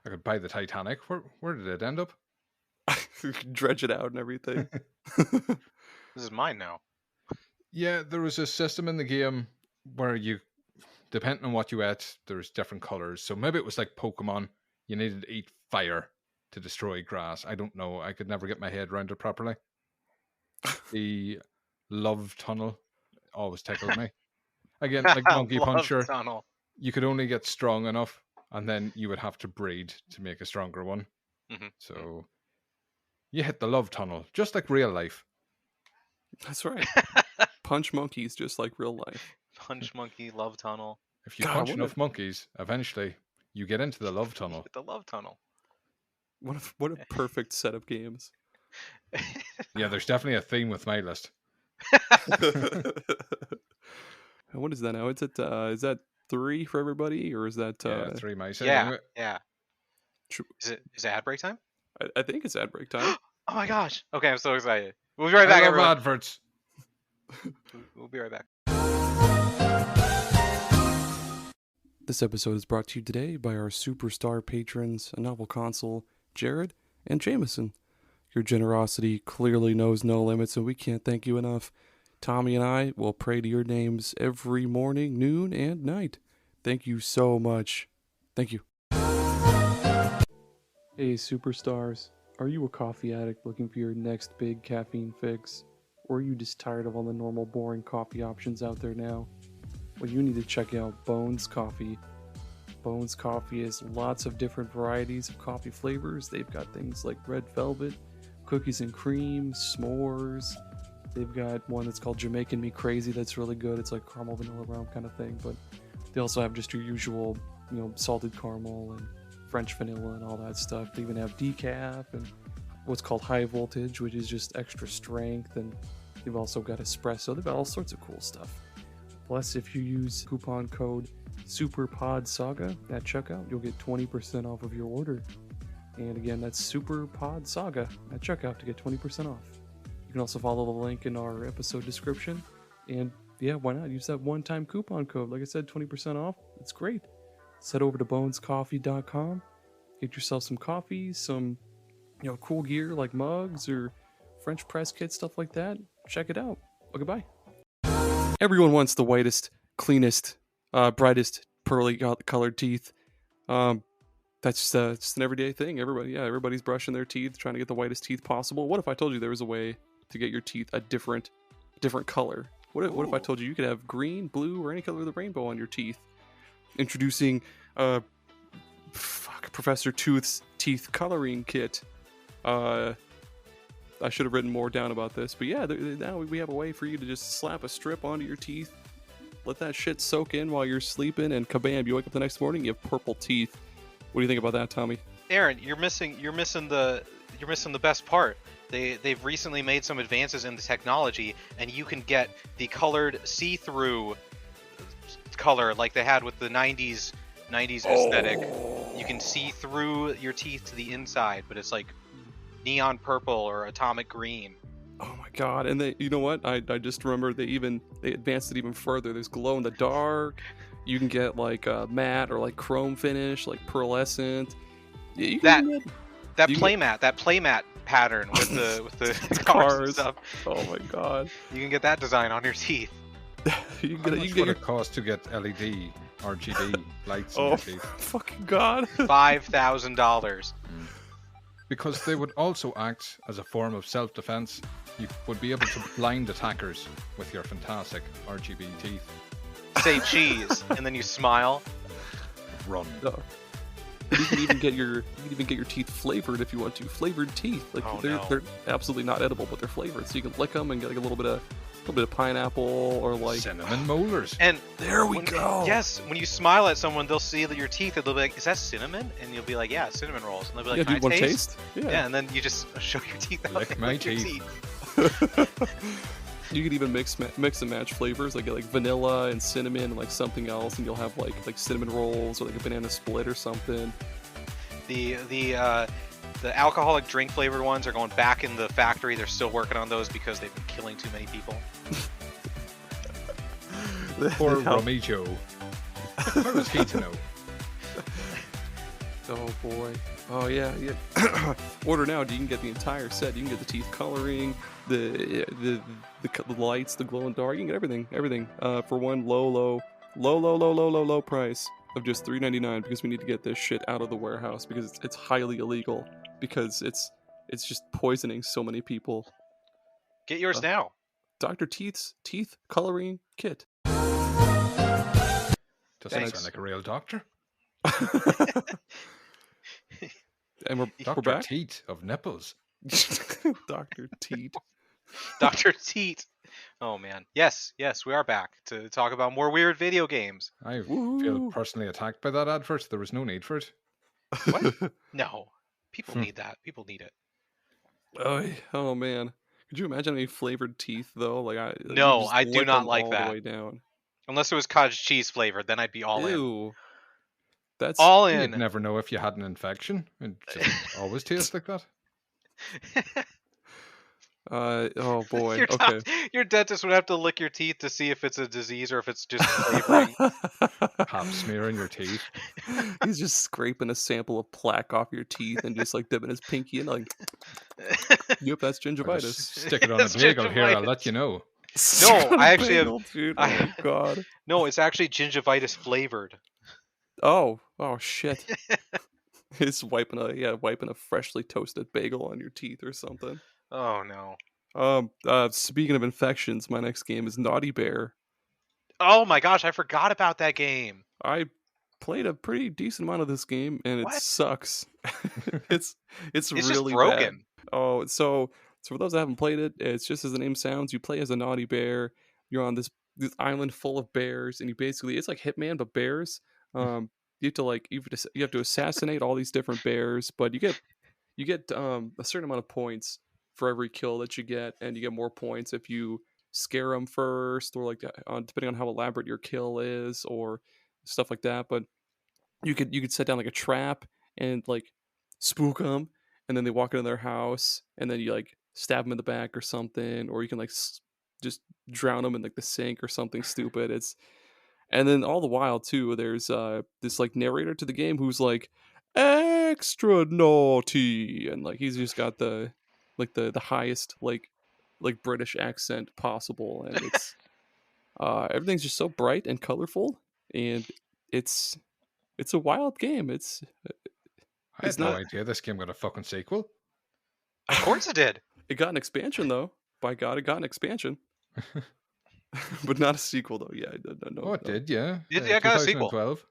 I could buy the Titanic. Where did it end up? Dredge it out and everything. This is mine now. Yeah, there was a system in the game where you, depending on what you ate, there's different colors. So maybe it was like Pokemon. You needed to eat fire to destroy grass. I don't know. I could never get my head around it properly. The love tunnel always tickled me. Again, like Monkey Puncher, tunnel. You could only get strong enough, and then you would have to breed to make a stronger one. Mm-hmm. So you hit the love tunnel, just like real life. That's right. Punch monkeys just like real life. Punch monkey, love tunnel. If you punch enough monkeys, eventually you get into the love tunnel. The love tunnel. What a perfect set of games. Yeah, there's definitely a theme with my list. And what is that now? Is that 3 for everybody, or is that 3 my side? Yeah, Anyway. yeah. Is it ad break time? I think it's ad break time. Oh my gosh. Okay, I'm so excited. We'll be right back, I love everyone. adverts. We'll be right back. This episode is brought to you today by our superstar patrons, a novel console, Jared and Jameson. Your generosity clearly knows no limits, and we can't thank you enough. Tommy and I will pray to your names every morning, noon, and night. Thank you so much. Thank you. Hey, superstars. Are you a coffee addict looking for your next big caffeine fix? Or are you just tired of all the normal boring coffee options out there now? Well, you need to check out Bones Coffee. Bones Coffee has lots of different varieties of coffee flavors. They've got things like red velvet, cookies and cream, s'mores. They've got one that's called Jamaican Me Crazy that's really good. It's like caramel vanilla rum kind of thing. But they also have just your usual, salted caramel and French vanilla and all that stuff. They even have decaf and what's called high voltage, which is just extra strength. And they've also got espresso. They've got all sorts of cool stuff. Plus, if you use coupon code SUPERPODSAGA at checkout, you'll get 20% off of your order. And again, that's SUPERPODSAGA at checkout to get 20% off. You can also follow the link in our episode description. And yeah, why not? Use that one-time coupon code. Like I said, 20% off. It's great. Just head over to bonescoffee.com. Get yourself some coffee, some cool gear like mugs or French press kits, stuff like that. Check it out. Okay, bye. Everyone wants the whitest, cleanest, brightest, pearly colored teeth. That's just an everyday thing. Everybody's brushing their teeth, trying to get the whitest teeth possible. What if I told you there was a way to get your teeth a different color? What if I told you could have green, blue, or any color of the rainbow on your teeth? Introducing Professor Tooth's teeth coloring kit. I should have written more down about this, but yeah, now we have a way for you to just slap a strip onto your teeth, let that shit soak in while you're sleeping, and kabam, you wake up the next morning, you have purple teeth. What do you think about that, Tommy? Aaron, you're missing the best part. They've recently made some advances in the technology, and you can get the colored see-through color like they had with the 90s aesthetic. You can see through your teeth to the inside, but it's like neon purple or atomic green. Oh my god. And you know what? I just remember they advanced it even further. There's glow in the dark. You can get like matte or like chrome finish, like pearlescent. That playmat pattern with the cars and stuff. Oh my god. You can get that design on your teeth. How much would it cost to get LED RGB lights in your teeth? Fucking god. $5,000. Because they would also act as a form of self-defense. You would be able to blind attackers with your fantastic RGB teeth. Say cheese, and then you smile. Run. You can even get your teeth flavored if you want to. Flavored teeth, like they're absolutely not edible, but they're flavored, so you can lick them and get like a little bit of pineapple or like cinnamon molars. And there we go. Yes, when you smile at someone, they'll see that your teeth, and they'll be like, "Is that cinnamon?" And you'll be like, "Yeah, cinnamon rolls." And they'll be like, "Can I taste?" Yeah, and then you just show your teeth out. Lick my teeth. You could even mix and match flavors, like vanilla and cinnamon and like something else, and you'll have like cinnamon rolls or like a banana split or something. The alcoholic drink flavored ones are going back in the factory. They're still working on those because they've been killing too many people. Poor Rummy Joe. Where was he to know? Oh boy. Oh yeah. Order now. You can get the entire set. You can get the teeth coloring, the lights, the glow and dark. You can get everything for one low price of just $3.99, because we need to get this shit out of the warehouse because it's highly illegal, because it's just poisoning so many people. Get yours now. Dr. Teeth's teeth coloring kit. Doesn't sound like a real doctor. And we're Dr. back. Teat of nipples. Dr. Teat. Dr. Teat. Oh man. Yes, we are back to talk about more weird video games. I feel personally attacked by that advert. There was no need for it. What? No. People need that. People need it. Oh man. Could you imagine any flavored teeth though? Like I do not like that. The way down. Unless it was cottage cheese flavored, then I'd be all in. That's all in. You'd never know if you had an infection. It just always tastes like that. Oh boy. Your Okay. your dentist would have to lick your teeth to see if it's a disease or if it's just flavoring. Pap smear in your teeth. He's just scraping a sample of plaque off your teeth and just like dipping his pinky and like, yep, that's Or gingivitis. just stick it on a It's bagel here, I'll let gingivitis. you know. No, On a I actually have. bagel, dude. Oh god. No, it's actually gingivitis flavored. Oh shit. It's wiping a freshly toasted bagel on your teeth or something. Oh no. Speaking of infections, my next game is Naughty Bear. Oh my gosh, I forgot about that game. I played a pretty decent amount of this game and it What? sucks. it's It's just really bad. broken. Oh, so for those that haven't played it, it's just as the name sounds. You play as a naughty bear. You're on this island full of bears, and it's like Hitman but bears. You have to you have to assassinate all these different bears, but you get a certain amount of points for every kill that you get, and you get more points if you scare them first, or like depending on how elaborate your kill is, or stuff like that. But you could set down like a trap and like spook them, and then they walk into their house, and then you like stab them in the back or something, or you can like just drown them in like the sink or something stupid. And then all the while too, there's this like narrator to the game who's like extra naughty, and like he's just got the highest like British accent possible, and it's everything's just so bright and colorful, and it's a wild game. I It's had no not. idea this game got a fucking sequel. Of course it did. It got an expansion though. By God, it got an expansion, but not a sequel though. Yeah, no. Oh, it did, yeah. It got a sequel. 2012.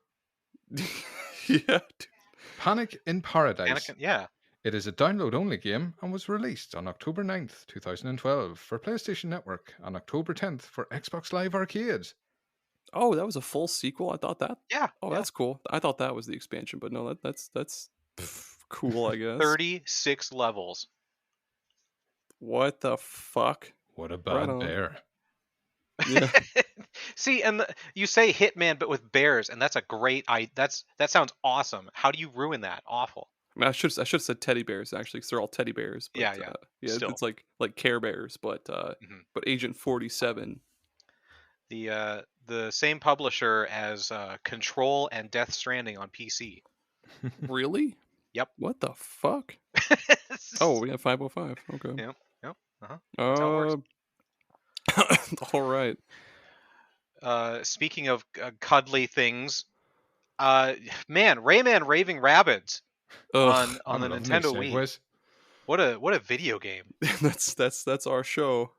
Yeah. Panic in Paradise. Anakin, yeah. It is a download-only game and was released on October 9th, 2012 for PlayStation Network and October 10th for Xbox Live Arcade. Oh, that was a full sequel. I thought that. Yeah. Oh, yeah. that's cool. I thought that was the expansion, but no, that's cool. I guess. 36 levels. What the fuck? What a Right bad on. bear. Yeah. See, and you say Hitman, but with bears, and that's a great. That sounds awesome. How do you ruin that? Awful. I mean, I should have said teddy bears actually, because they're all teddy bears. But, Yeah. Still. It's like Care Bears, but but Agent 47. The same publisher as Control and Death Stranding on PC. Really? Yep. What the fuck? Oh, yeah, 505. Okay. Yep. Uh-huh. That's how it works. All right. Speaking of cuddly things, man, Rayman Raving Rabbids on the Nintendo Wii. What a video game. That's our show.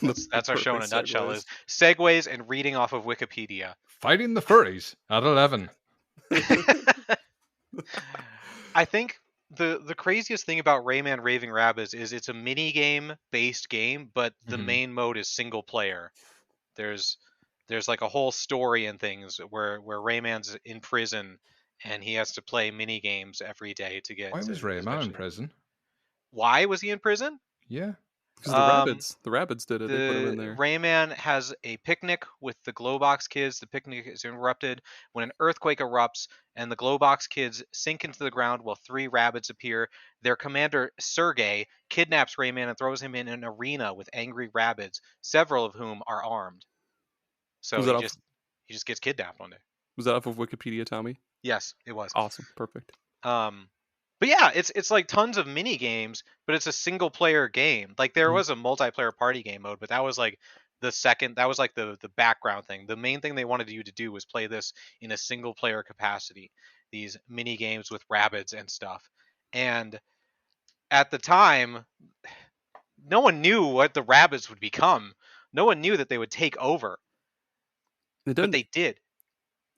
That's our show in a nutshell. Is segues and reading off of Wikipedia. Fighting the furries at 11. I think the craziest thing about Rayman Raving Rabbids is it's a mini game based game, but the main mode is single player. There's like a whole story and things where Rayman's in prison and he has to play mini games every day to get. Why was Rayman in prison? Why was he in prison? Yeah. Because the Rabbids did it. They put him in there. Rayman has a picnic with the Glowbox kids. The picnic is interrupted when an earthquake erupts and the Glowbox kids sink into the ground while 3 Rabbids appear. Their commander, Sergey, kidnaps Rayman and throws him in an arena with angry Rabbids, several of whom are armed. So he just gets kidnapped one day. Was that off of Wikipedia, Tommy? Yes, it was. Awesome. Perfect. But yeah, it's like tons of mini games, but it's a single player game. Like there was a multiplayer party game mode, but that was like the background thing. The main thing they wanted you to do was play this in a single player capacity, these mini games with Rabbids and stuff. And at the time, no one knew what the Rabbids would become. No one knew that they would take over. But they did.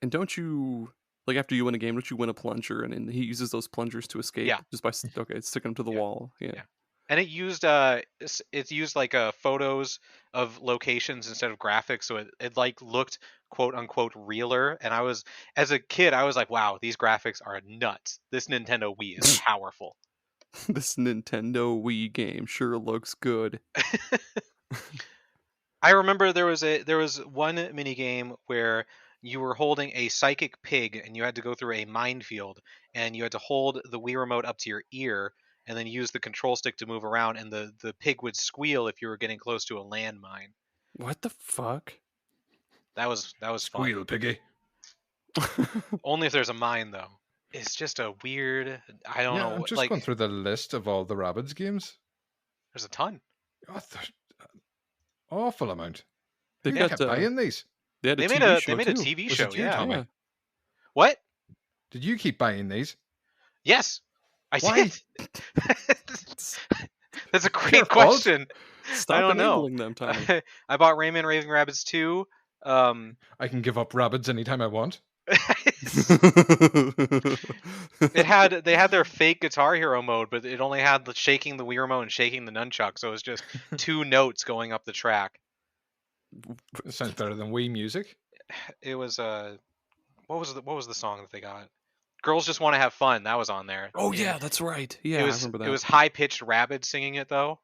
And don't you, like after you win a game, don't you win a plunger, and he uses those plungers to escape? Yeah. Just by sticking them to the wall. Yeah. And it used like photos of locations instead of graphics, so it like looked quote unquote realer. And as a kid, I was like, wow, these graphics are nuts. This Nintendo Wii is powerful. This Nintendo Wii game sure looks good. I remember there was one mini game where you were holding a psychic pig and you had to go through a minefield and you had to hold the Wii remote up to your ear and then use the control stick to move around, and the pig would squeal if you were getting close to a landmine. What the fuck? That was fun. Squeal, piggy. Only if there's a mine, though. It's just a weird. I don't know. I'm just like, going through the list of all the Rabbids games. there's a ton. Oh, there's an awful amount. They Who got kept buying these? they had a They TV made a show they made a too. TV Was show. it you, Yeah. Tommy? Yeah. What? Did you keep buying these? Yes, I Why? did. That's a Your great fault. question. Stop I don't know. enabling them, Tommy. I bought Rayman, Raving Rabbids 2. I can give up Rabbids anytime I want. They had their fake Guitar Hero mode, but it only had the shaking the Wii remote and shaking the nunchuck, so it was just 2 notes going up the track. It sounds better than Wii music. It was what was the song that they got? Girls Just Want to Have Fun. That was on there. Oh And yeah, that's right. Yeah, it I was remember that. it was high pitched Rabbids singing it though.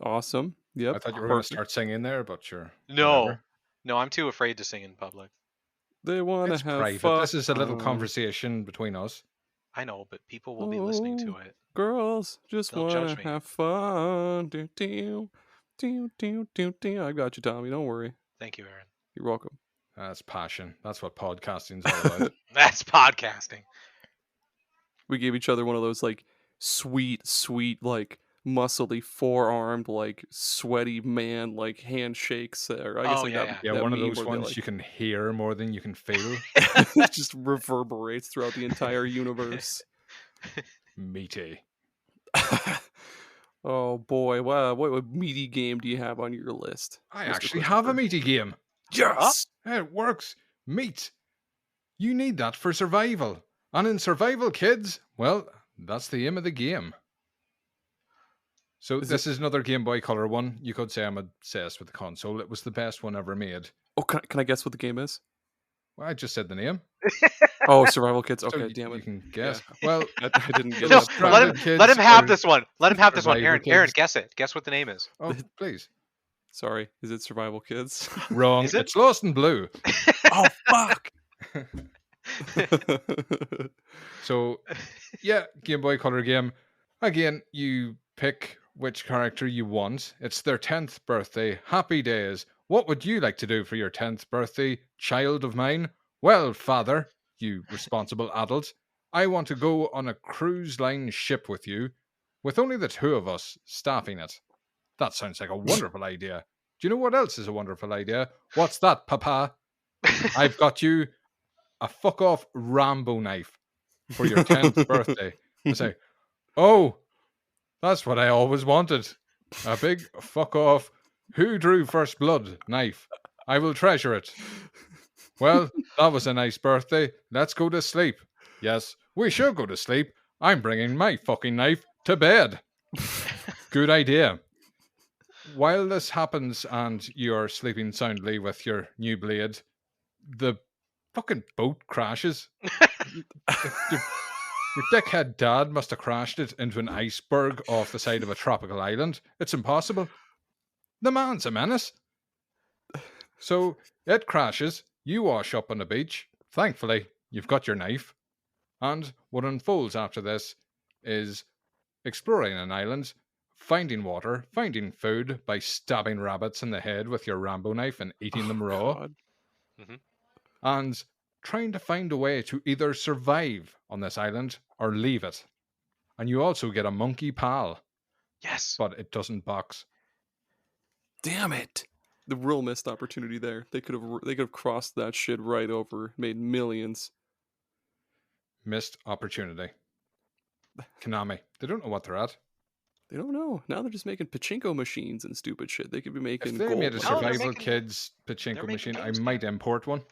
Awesome. Yep. I thought you were going to Perfect. start singing there, but sure. No, whatever. no, I'm too afraid to sing in public. They want to It's have private. fun. This is a little conversation between us. I know, but people will be listening to it. Girls just They'll want judge to me. have fun. Do, do, do, do, do, do. I got you, Tommy. Don't worry. Thank you, Aaron. You're welcome. That's passion. That's what podcasting's all about. That's podcasting. We gave each other one of those like sweet, like muscly four-armed, like sweaty man like handshakes. Or I guess Oh, like yeah, that. Yeah, that one of meme those where they, ones like, you can hear more than you can feel. it just reverberates throughout the entire universe. Meaty. Oh boy! Wow, what meaty game do you have on your list? I Mr. actually have a Christopher? meaty game. Yes. It works. Meat. You need that for survival. And in survival, kids, well, that's the aim of the game. So this is another Game Boy Color one. You could say I'm obsessed with the console. It was the best one ever made. Oh, can I guess what the game is? Well, I just said the name. Oh, Survival Kids. So Okay, you, damn you it. can guess. Yeah. Well, I didn't get No, that. Stranded let Kids him have or this one. Let him have this one. Survivor Aaron, Kids. guess it. Guess what the name is. Oh, please. Sorry, is it Survival Kids? Wrong. Is it? It's Lost in Blue. Oh fuck! So, yeah, Game Boy Color game. Again, you pick which character you want. It's their 10th birthday. Happy days. What would you like to do for your 10th birthday, child of mine? Well, father, you responsible adult, I want to go on a cruise line ship with you, with only the 2 of us staffing it. That sounds like a wonderful idea. Do you know what else is a wonderful idea? What's that, Papa? I've got you a fuck-off Rambo knife for your 10th birthday. I say, oh, that's what I always wanted. A big fuck-off, who drew first blood knife. I will treasure it. Well, that was a nice birthday. Let's go to sleep. Yes, we should go to sleep. I'm bringing my fucking knife to bed. Good idea. While this happens and you're sleeping soundly with your new blade, the fucking boat crashes. Your dickhead dad must have crashed it into an iceberg off the side of a tropical island. It's impossible. The man's a menace. So it crashes. You wash up on the beach. Thankfully, you've got your knife. And what unfolds after this is exploring an island, finding water, finding food by stabbing rabbits in the head with your Rambo knife and eating them raw. God. And trying to find a way to either survive on this island or leave it. And you also get a monkey pal, Yes. but it doesn't box. Damn it! The real missed opportunity there. They could have crossed that shit right over, made millions. Missed opportunity. Konami, they don't know what they're at. They don't know. Now they're just making pachinko machines and stupid shit. They could be making If they gold. made a No, they're survival making- kids they're pachinko making machine, I games might import one.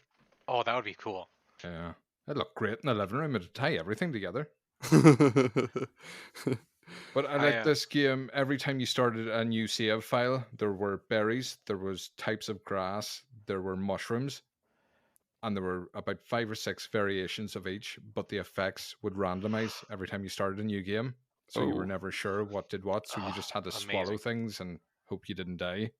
Oh, that would be cool. Yeah, it'd look great in the living room. It'd tie everything together. But I like this game. Every time you started a new save file, there were berries, there was types of grass, there were mushrooms, and there were about 5 or 6 variations of each, but the effects would randomize every time you started a new game. So you were Oh. never sure what did what, so you just had to swallow Amazing. things and hope you didn't die.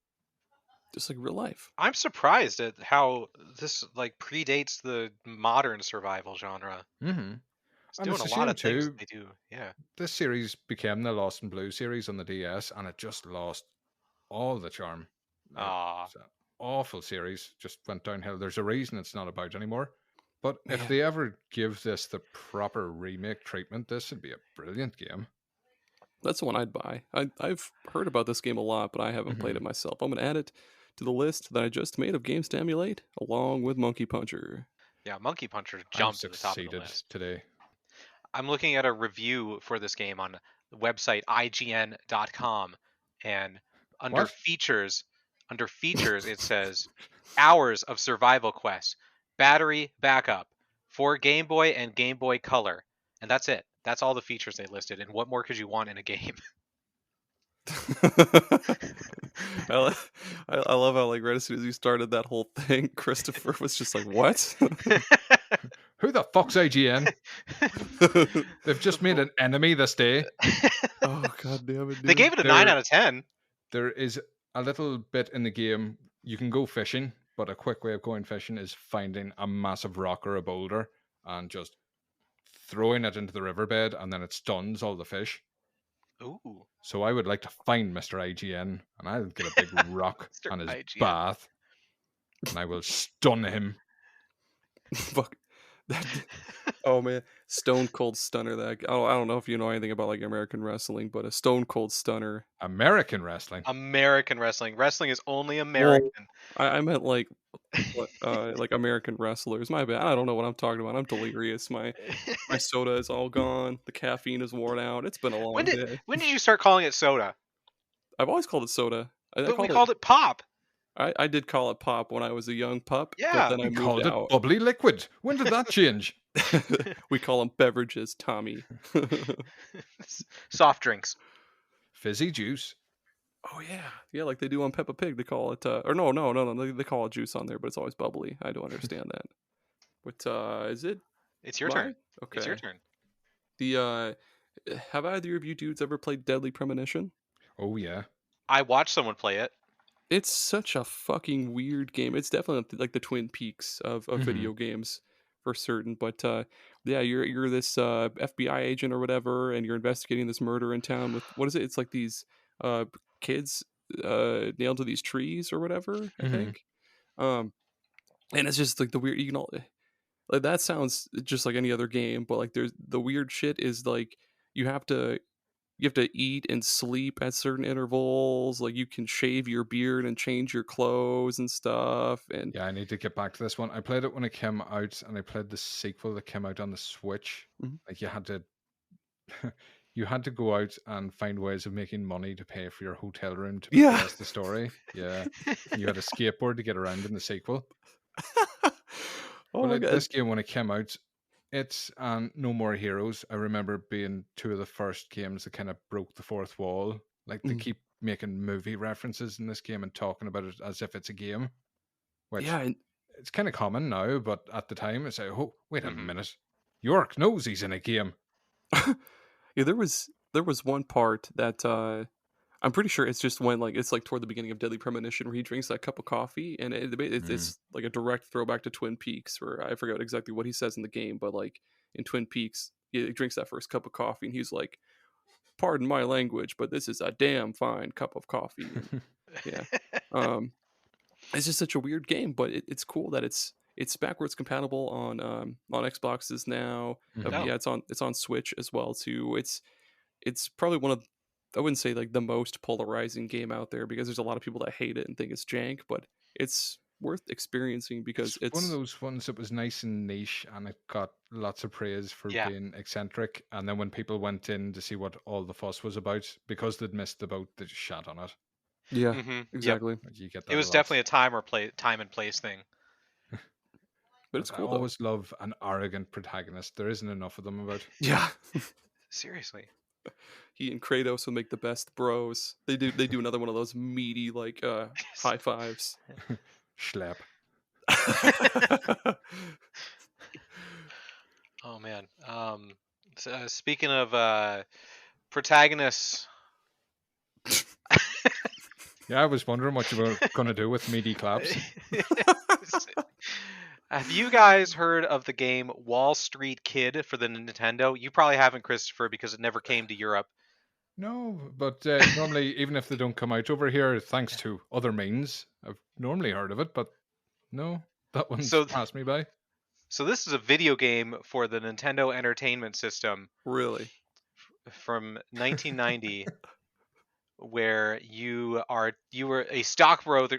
Just like real life. I'm surprised at how this like predates the modern survival genre. Mm-hmm. It's And doing it's a a lot shame of things too. they do. Yeah. This series became the Lost and Blue series on the DS, and it just lost all the charm. Aw. It's an awful series. Just went downhill. There's a reason it's not about anymore. But if Man. they ever give this the proper remake treatment, this would be a brilliant game. That's the one I'd buy. I've heard about this game a lot, but I haven't played it myself. I'm going to add it to the list that I just made of games to emulate, along with Monkey Puncher. Yeah, Monkey Puncher I've jumped to the top of the succeeded list. today. I'm looking at a review for this game on the website IGN.com, and under What? features, it says hours of survival quests, battery backup for Game Boy and Game Boy Color, and that's it. That's all the features they listed. And what more could you want in a game? I love how, like, right as soon as you started that whole thing, Christopher was just like, "What?" Who the fuck's AGN? They've just made an enemy this day. Oh, god damn it, dude. They gave it a 9 out of 10. There is a little bit in the game. You can go fishing, but a quick way of going fishing is finding a massive rock or a boulder and just throwing it into the riverbed, and then it stuns all the fish. Ooh. So I would like to find Mr. IGN, and I'll get a big rock Mr. on his IGN. bath, and I will stun him. Fuck. Oh man, Stone Cold Stunner. That I don't know if you know anything about like American wrestling, but a Stone Cold Stunner. American wrestling. American wrestling. Wrestling is only American. I meant like American wrestlers. My bad. I don't know what I'm talking about. I'm delirious. My soda is all gone. The caffeine is worn out. It's been a long day. When did you start calling it soda? I've always called it soda. But we called it pop. I did call it pop when I was a young pup. Yeah, but then I We called moved it out. bubbly liquid. When did that change? We call them beverages, Tommy. Soft drinks. Fizzy juice. Oh yeah, like they do on Peppa Pig. They call it or no, they call it juice on there, but it's always bubbly. I do understand that. But is it? It's your turn. Okay, It's your turn. The have either of you dudes ever played Deadly Premonition? Oh yeah. I watched someone play it. It's such a fucking weird game. It's definitely like the Twin Peaks of video games for certain. But yeah, you're this FBI agent or whatever, and you're investigating this murder in town with what is it? It's like these kids nailed to these trees or whatever. I think. And it's just like the weird. You know, like that sounds just like any other game, but like there's the weird shit is like you have to eat and sleep at certain intervals. Like you can shave your beard and change your clothes and stuff. And yeah, I need to get back to this one. I played it when it came out, and I played the sequel that came out on the Switch. Like you had to go out and find ways of making money to pay for your hotel room to progress the story. Yeah, you had a skateboard to get around in the sequel. Oh my God. This game when it came out, it's No More Heroes. I remember being two of the first games that kind of broke the fourth wall. Like they keep making movie references in this game and talking about it as if it's a game. Which it's kind of common now, but at the time it's like, oh, wait a minute. York knows he's in a game. Yeah, there was one part that I'm pretty sure it's just when like it's like toward the beginning of Deadly Premonition where he drinks that cup of coffee, and it's like a direct throwback to Twin Peaks, where I forgot exactly what he says in the game, but like in Twin Peaks he drinks that first cup of coffee and he's like, pardon my language, but this is a damn fine cup of coffee. And, yeah. It's just such a weird game, but it's cool that it's backwards compatible on Xboxes now. Yeah, it's on Switch as well too. It's probably one of, I wouldn't say like the most polarizing game out there, because there's a lot of people that hate it and think it's jank, but it's worth experiencing because it's one of those ones that was nice and niche, and it got lots of praise for being eccentric. And then when people went in to see what all the fuss was about, because they'd missed the boat, they just shat on it. Yeah, exactly. Yep. You get that it was definitely a time and place thing. But it's cool. I always love an arrogant protagonist. There isn't enough of them about. Yeah. Seriously. He and Kratos will make the best bros. They do another one of those meaty like high fives. Schlep. Oh man. Speaking of protagonists. Yeah, I was wondering what you were going to do with meaty claps. Have you guys heard of the game Wall Street Kid for the Nintendo? You probably haven't, Christopher, because it never came to Europe. No, but normally, even if they don't come out over here, thanks to other means, I've normally heard of it, but no, that one's So, passed me by. so this is a video game for the Nintendo Entertainment System Really? from 1990. Where you were a stockbroker.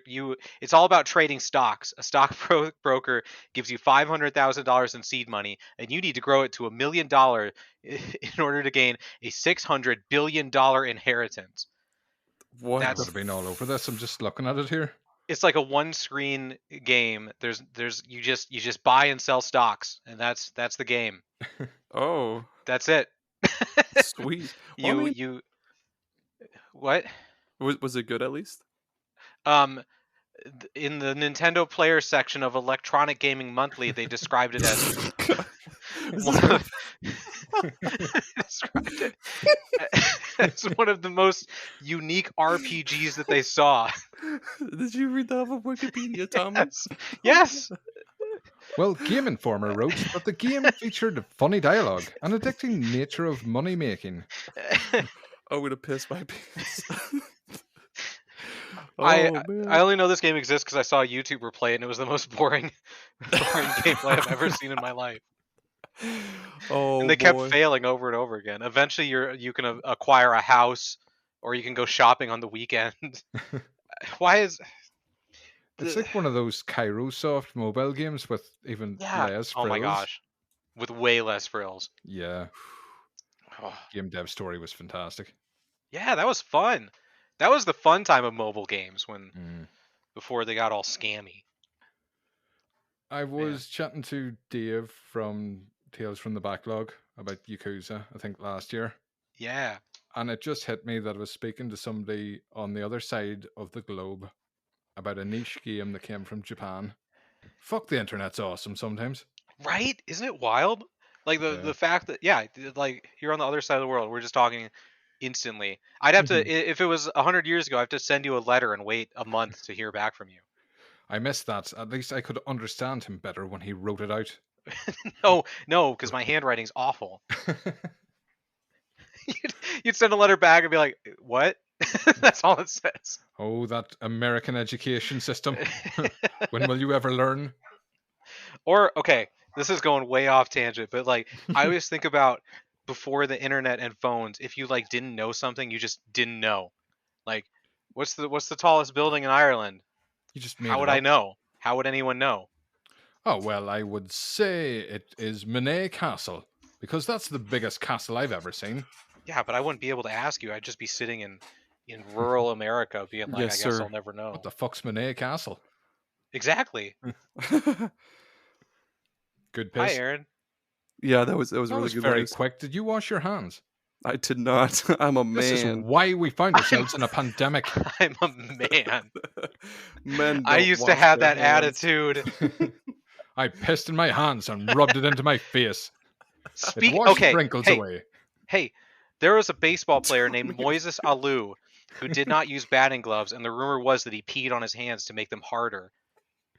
It's all about trading stocks. A stockbroker gives you $500,000 in seed money, and you need to grow it to $1 million in order to gain a $600 billion inheritance. What? I've been all over this. I'm just looking at it here. It's like a one-screen game. There's you just buy and sell stocks, and that's the game. Oh, That's it. sweet. Well, I mean, you what? was it good at least? In the Nintendo Player section of Electronic Gaming Monthly, they described it as described it as one of the most unique RPGs that they saw. Did you read that off of Wikipedia, Tom? Yes. Well, Game Informer wrote that the game featured funny dialogue and addicting nature of money making. I'm gonna piss my pants. I man. only know this game exists because I saw a YouTuber play it, and it was the most boring gameplay I've ever seen in my life. Oh, And they kept failing over and over again. Eventually, you can acquire a house, or you can go shopping on the weekend. Why is It's like one of those Kairosoft mobile games with even less frills. Oh my gosh, with way less frills. Yeah. Oh. Game dev story was fantastic. Yeah, that was fun. That was the fun time of mobile games before they got all scammy. I was chatting to Dave from Tales from the Backlog about Yakuza, I think last year. Yeah. And it just hit me that I was speaking to somebody on the other side of the globe about a niche game that came from Japan. Fuck, the internet's awesome sometimes. Right? Isn't it wild? Like the fact that like you're on the other side of the world. We're just talking instantly. I'd have to if it was 100 years ago, I have to send you a letter and wait a month to hear back from you. I missed that. At least I could understand him better when he wrote it out. No, because my handwriting's awful. You'd send a letter back and be like, "What?" That's all it says. Oh, that American education system. When will you ever learn? Or, okay, this is going way off tangent, but like I always think about before the internet and phones, if you like didn't know something, you just didn't know. Like, what's the tallest building in Ireland? You just made How would I know? How would anyone know? Oh, well, I would say it is Monet Castle, because that's the biggest castle I've ever seen. Yeah, but I wouldn't be able to ask you. I'd just be sitting in rural America being like, Yes, I guess sir. I'll never know. What the fuck's Monet Castle? Exactly. Good Hi, piss. Aaron. Yeah, that was That really was good. very news. quick. Did you wash your hands? I did not. I'm a man. This is why we find ourselves in a pandemic. I'm a man. Men I don't used to wash have their that hands. attitude. I pissed in my hands and rubbed it into my face. It washed Okay, wrinkles hey, away. Hey, there was a baseball player named Moises Alou who did not use batting gloves, and the rumor was that he peed on his hands to make them harder,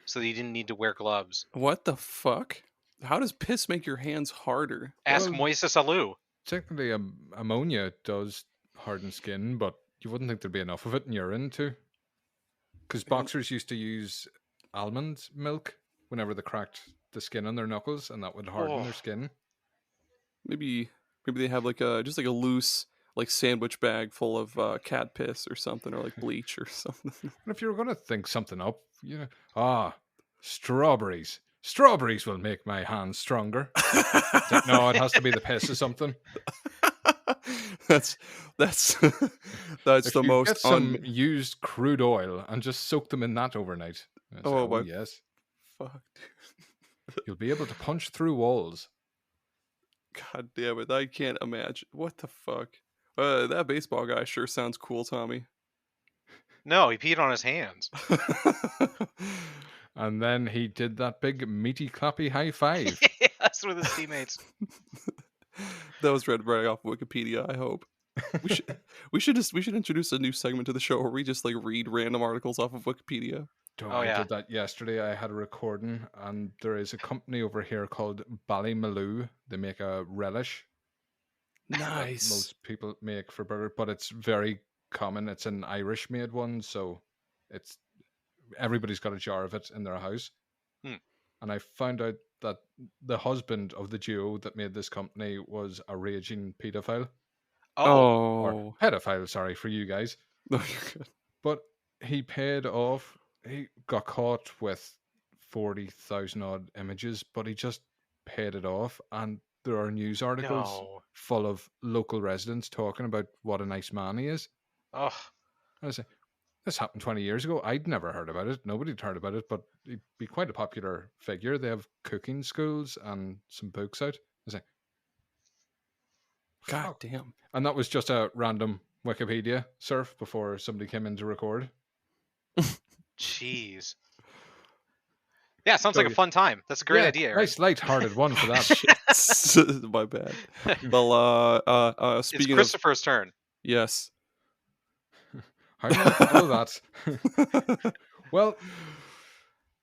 so that he didn't need to wear gloves. What the fuck? How does piss make your hands harder? Ask Well, Moises Alou. Technically, ammonia does harden skin, but you wouldn't think there'd be enough of it in urine too. Because boxers used to use almond milk whenever they cracked the skin on their knuckles, and that would harden their skin. Maybe they have like just like a loose like sandwich bag full of cat piss or something, or like bleach or something. And if you were going to think something up, strawberries. Strawberries will make my hands stronger. No, it has to be the piss or something. that's If the you most get some used crude oil and just soak them in that overnight. Oh, yes. fuck. You'll be able to punch through walls. God damn it! I can't imagine. What the fuck? That baseball guy sure sounds cool, Tommy. No, he peed on his hands. And then he did that big meaty clappy high five. That's with his teammates. That was read right off Wikipedia. I hope we should introduce a new segment to the show where we just like read random articles off of Wikipedia. Oh, I yeah. did that yesterday. I had a recording, and there is a company over here called Ballymaloo. They make a relish that Nice. most people make for burger, but it's very common. It's an Irish made one, so it's everybody's got a jar of it in their house. Hmm. And I found out that the husband of the duo that made this company was a raging pedophile. Oh. Or pedophile, sorry, for you guys. No, you're good. But he paid off. He got caught with 40,000 odd images, but he just paid it off. And there are news articles No. full of local residents talking about what a nice man he is. Oh. And I say, this happened 20 years ago. I'd never heard about it. Nobody'd heard about it, but he'd be quite a popular figure. They have cooking schools and some books out. I say, God fuck. damn. And that was just a random Wikipedia surf before somebody came in to record. Jeez. Yeah, sounds like a fun time. That's a great idea, Aaron. Nice light-hearted one for that. My bad. Well, It's speaking Christopher's turn. yes. How do I know that? Well,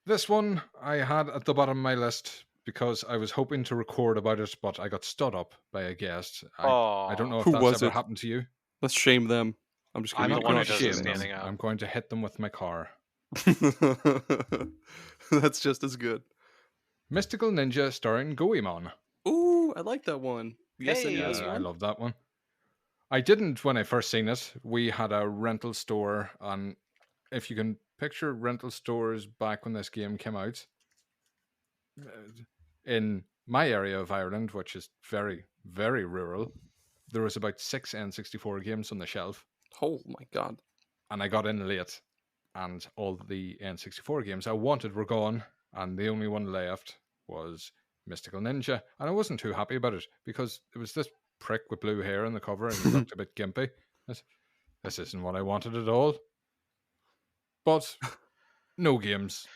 this one I had at the bottom of my list because I was hoping to record about it, but I got stood up by a guest. I don't know if Who that's was ever it? happened to you. Let's shame them. I'm just I'm gonna the be one who not does shame the them. standing up. I'm going to hit them with my car. That's just as good. Mystical Ninja starring Goemon. Ooh, I like that one. Yes, Hey. yes, I love that one. I didn't when I first seen it. We had a rental store, and if you can picture rental stores back when this game came out, in my area of Ireland, which is very, very rural, there was about 6 N64 games on the shelf, Oh my god. and I got in late, and all the N64 games I wanted were gone, and the only one left was Mystical Ninja, and I wasn't too happy about it because it was this prick with blue hair on the cover and he looked a bit gimpy. This isn't what I wanted at all. But no games,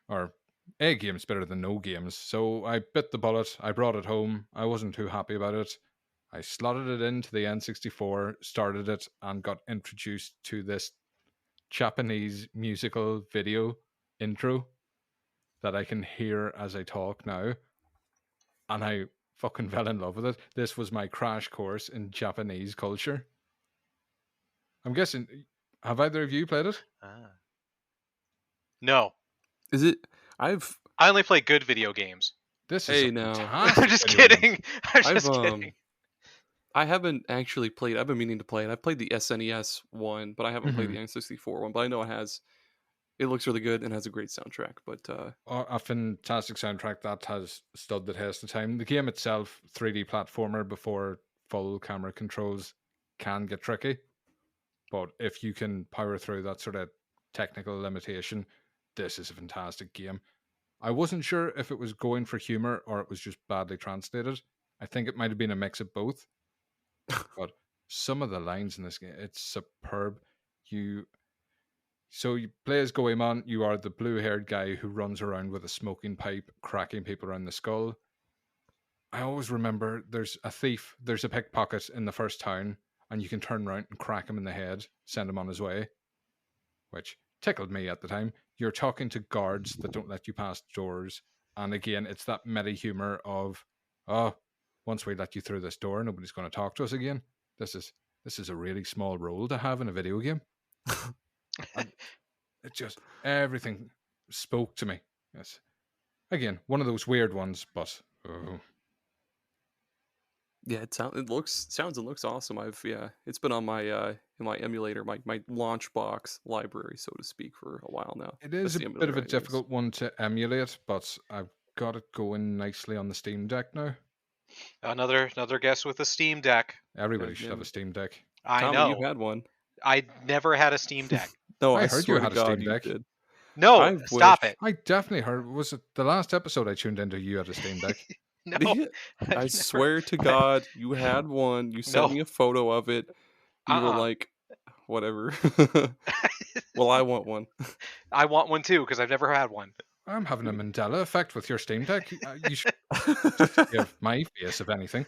or a game's better than no games. So I bit the bullet. I brought it home. I wasn't too happy about it. I slotted it into the N64, started it, and got introduced to this Japanese musical video intro that I can hear as I talk now. And I fucking fell in love with it. This was my crash course in Japanese culture. I'm guessing, have either of you played it? No. Is it? I only play good video games. This is Hey, no. fantastic I'm just video game. kidding. I'm just kidding. I haven't actually played. I've been meaning to play it. I played the SNES one, but I haven't played the N64 one. But I know it has. It looks really good and has a great soundtrack. But a fantastic soundtrack that has stood the test of time. The game itself, 3D platformer before full camera controls, can get tricky. But if you can power through that sort of technical limitation, this is a fantastic game. I wasn't sure if it was going for humor or it was just badly translated. I think it might have been a mix of both. But some of the lines in this game, it's superb. So you play as Goemon, you are the blue-haired guy who runs around with a smoking pipe, cracking people around the skull. I always remember there's a thief, there's a pickpocket in the first town, and you can turn around and crack him in the head, send him on his way, which tickled me at the time. You're talking to guards that don't let you pass doors, and again, it's that meta humor of, once we let you through this door, nobody's going to talk to us again. This is a really small role to have in a video game. And it just, everything spoke to me. Yes. Again, one of those weird ones, but yeah, it sounds and looks awesome. It's been on my in my emulator, my launch box library, so to speak, for a while now. it is That's a the bit of a emulator I use. difficult one to emulate, but I've got it going nicely on the Steam Deck now. Another guest with a Steam Deck. Everybody Yeah, should yeah. have a Steam Deck. I Tommy, know. you had one. I never had a Steam Deck. No, I I heard you swear had to a God Steam you Deck. did. No, I stop wish. it. I definitely heard, was it the last episode I tuned into, you had a Steam Deck? No. I've I never- swear to God, you had one. You sent No. me a photo of it. You were like, whatever. Well, I want one. I want one too because I've never had one. I'm having a Mandela effect with your Steam Deck. You should give my face, if anything.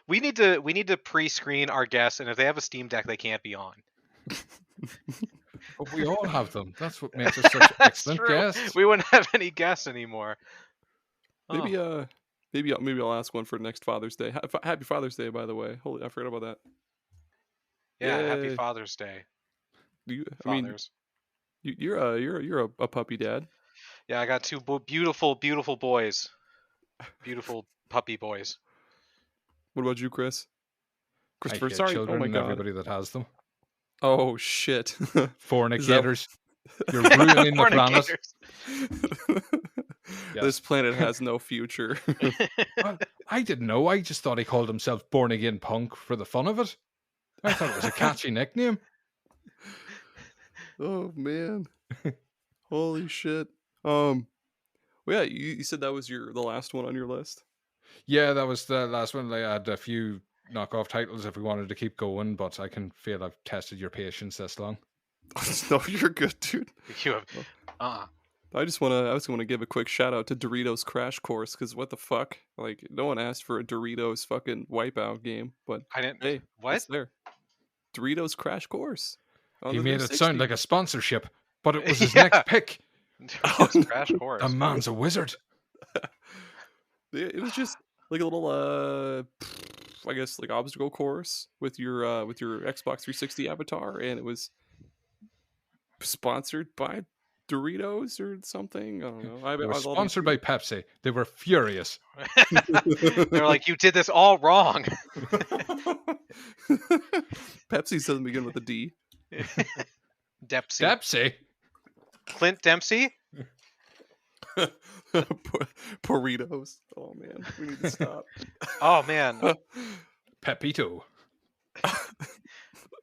We need to pre-screen our guests, and if they have a Steam Deck, they can't be on. But we all have them. That's what makes us such That's excellent true. guests. We wouldn't have any guests anymore. Maybe Oh. maybe I'll ask one for next Father's Day. Happy Father's Day, by the way. Holy, I forgot about that. Yeah, happy Yay. Father's Day, I mean, fathers. you're a puppy dad. Yeah, I got two beautiful boys. Beautiful puppy boys. What about you, Chris? I Christopher, hate sorry. children Oh my and god. everybody that has them. Oh shit. Fornicators. You're ruining the planet. Fornicators. This planet has no future. Well, I didn't know. I just thought he called himself Born Again Punk for the fun of it. I thought it was a catchy nickname. Oh man. Holy shit. Well, yeah, you said that was the last one on your list. Yeah, that was the last one. I had a few knockoff titles if we wanted to keep going, but I can feel I've tested your patience this long. No, you're good, dude. You have. I was gonna give a quick shout out to Doritos Crash Course, because what the fuck? Like, no one asked for a Doritos fucking Wipeout game, but I didn't. hey, What? it's there. Doritos Crash Course. On He the made it 360. sound like a sponsorship, but it was his Yeah. next pick. Doritos Crash Course. The man's a wizard. It was just like a little I guess like obstacle course with your Xbox 360 avatar, and it was sponsored by Doritos or something. I don't know. It was sponsored by Pepsi. They were furious. They're like, you did this all wrong. Pepsi doesn't begin with a D. Dempsey. Pepsi? Clint Dempsey? Burritos. Oh man, we need to stop. Oh man, Pepito.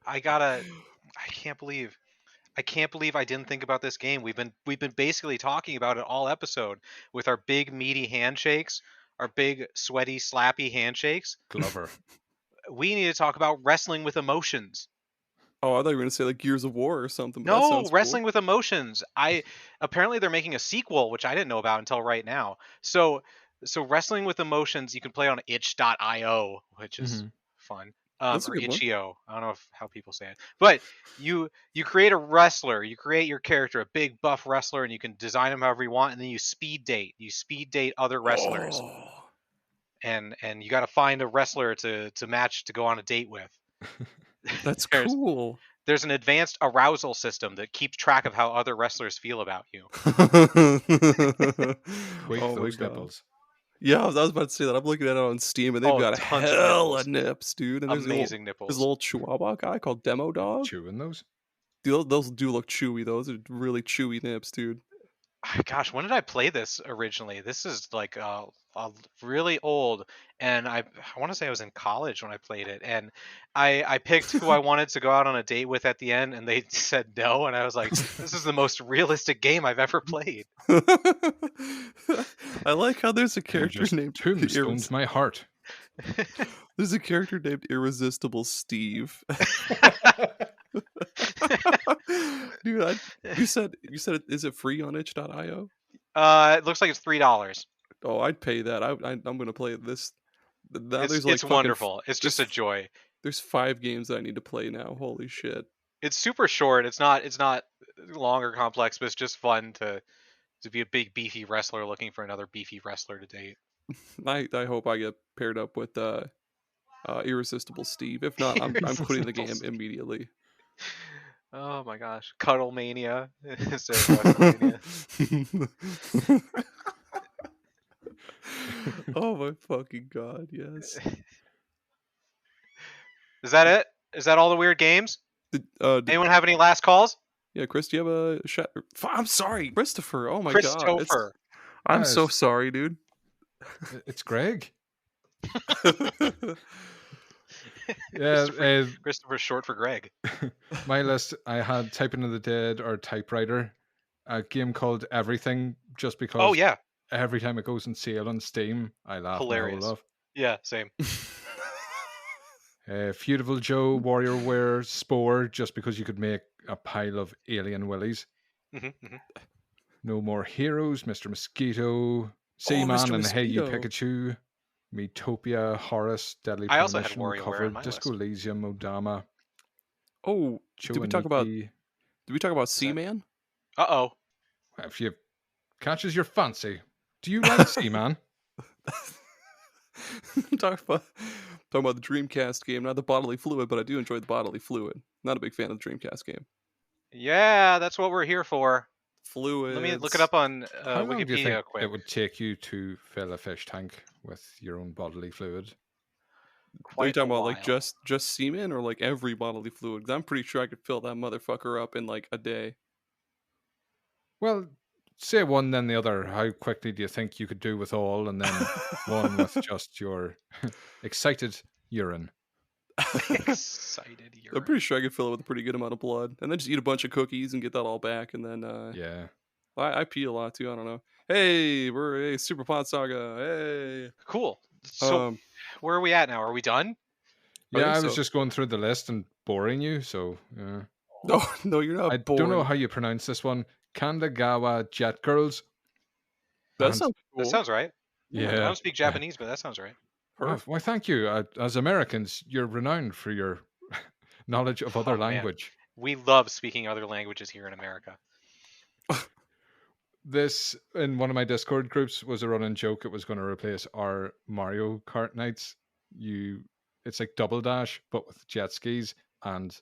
I can't believe I didn't think about this game. We've been basically talking about it all episode with our big meaty handshakes, our big sweaty slappy handshakes. Glover. We need to talk about wrestling with emotions. Oh, I thought you were gonna say like Gears of War or something. But that No, sounds wrestling cool. with emotions. Apparently they're making a sequel, which I didn't know about until right now. So wrestling with emotions, you can play on itch.io, which is fun. That's a Or good one. itch.io. I don't know how people say it. But you create a wrestler, you create your character, a big buff wrestler, and you can design him however you want, and then you speed date. You speed date other wrestlers. Oh. And you got to find a wrestler to match to go on a date with. That's There's- cool. There's an advanced arousal system that keeps track of how other wrestlers feel about you. Wake Oh my those God. nipples. Yeah, I was about to say that. I'm looking at it on Steam, and they've got a tons of hell nipples. of nips, dude. And there's Amazing There's nipples. a little Chihuahua guy called Demo Dog. Chewing those. Dude, those do look chewy. Those are really chewy nips, dude. Gosh, when did I play this originally? This is like really old, and I want to say I was in college when I played it, and I picked who I wanted to go out on a date with at the end, and they said no, and I was like, this is the most realistic game I've ever played. I like how there's a You character just named tombstoned my heart. There's a character named Irresistible Steve. Dude, you said is it free on itch.io? It looks like it's $3. Oh, I'd pay that. I'm gonna play this. Now there's like It's fucking wonderful. It's just a there's- joy. There's 5 games that I need to play now. Holy shit. It's super short. It's not long or complex, but it's just fun to be a big beefy wrestler looking for another beefy wrestler to date. I hope I get paired up with Irresistible Steve. If not, I'm quitting the game Irresistible Steve. immediately. Oh my gosh, Cuddle Mania instead of WrestleMania. Oh my fucking god, yes. Is that it? Is that all the weird games? Anyone have any last calls? Yeah, Chris, do you have a shot? I'm sorry, Christopher. Oh my god. Christopher. I'm Guys. so sorry, dude. It's Greg. Yeah, Christopher's short for Greg. my list, I had Typing of the Dead or Typewriter, a game called Everything, just because Oh yeah, every time it goes on sale on Steam, I laugh my hilarious. whole off. Yeah, same. Feudal Joe, WarriorWare, Spore, just because you could make a pile of alien willies. No More Heroes, Mr. Mosquito, Seaman Mr. and Hey You Mosquito. Pikachu, Metopia, Horace, Deadly I also had Premonition, WarioWare on Covered, my Disco Elysium, Odama, Oh, did we talk about? Chouaniki, Did we talk about Seaman? Uh-oh. If you catches your fancy, do you like Seaman? Talking about the Dreamcast game, not the bodily fluid, but I do enjoy the bodily fluid. Not a big fan of the Dreamcast game. Yeah, that's what we're here for. Fluid. Let me look it up on How long do you Wikipedia think quick. it would take you to fill a fish tank with your own bodily fluid? Are you Quite talking a about like while. just semen or like every bodily fluid? 'Cause I'm pretty sure I could fill that motherfucker up in like a day. Well, say one, then the other. How quickly do you think you could do with all, and then one with just your excited urine? Excited I'm urine. pretty sure I could fill it with a pretty good amount of blood, and then just eat a bunch of cookies and get that all back, and then Yeah. I pee a lot too. I don't know. Hey, we're a Super Pod Saga. Hey. Cool. So where are we at now? Are we done? Yeah, I think was so. just going through the list and boring you, so yeah. No, you're not I boring. don't know how you pronounce this one. Kandagawa Jet Girls. That And- sounds cool. That sounds right. I Yeah. don't speak Japanese, but that sounds right. Oh, why, thank you. As Americans, you're renowned for your knowledge of other Oh, man. language. We love speaking other languages here in America. This, in one of my Discord groups, was a running joke. It was going to replace our Mario Kart nights. It's like Double Dash, but with jet skis and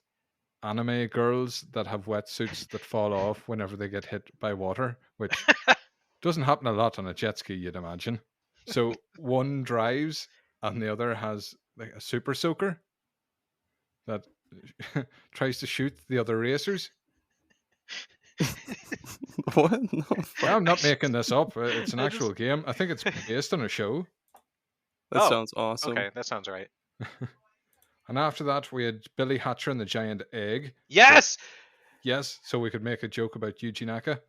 anime girls that have wetsuits that fall off whenever they get hit by water, which doesn't happen a lot on a jet ski, you'd imagine. So one drives and the other has like a super soaker that tries to shoot the other racers. What? No, Yeah, I'm not making this up. It's an I actual just- game. I think it's based on a show. that Oh, sounds awesome. Okay, that sounds right. And after that, we had Billy Hatcher and the Giant Egg. Yes! Yes, so we could make a joke about Yuji Naka.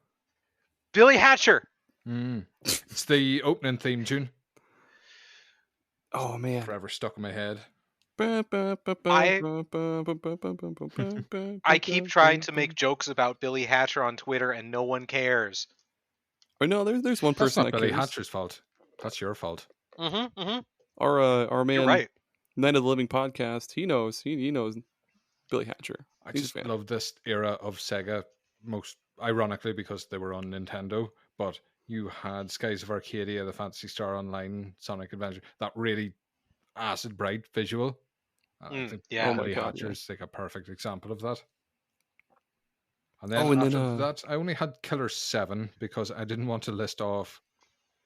Billy Hatcher! It's the opening theme tune. Oh man. Forever stuck in my head. I keep trying to make jokes about Billy Hatcher on Twitter and no one cares. Oh no, there's one That's person not that Billy cares. Hatcher's fault. That's your fault. Our man, You're right. Night of the Living podcast. He knows. He knows Billy Hatcher. I He's a just fan. love this era of Sega, most ironically because they were on Nintendo, but you had Skies of Arcadia, the Phantasy Star Online, Sonic Adventure, that really acid bright visual. I think yeah. Oh my Billy God, Hatcher's like a perfect example of that. And Oh, then and after then, that, I only had Killer 7 because I didn't want to list off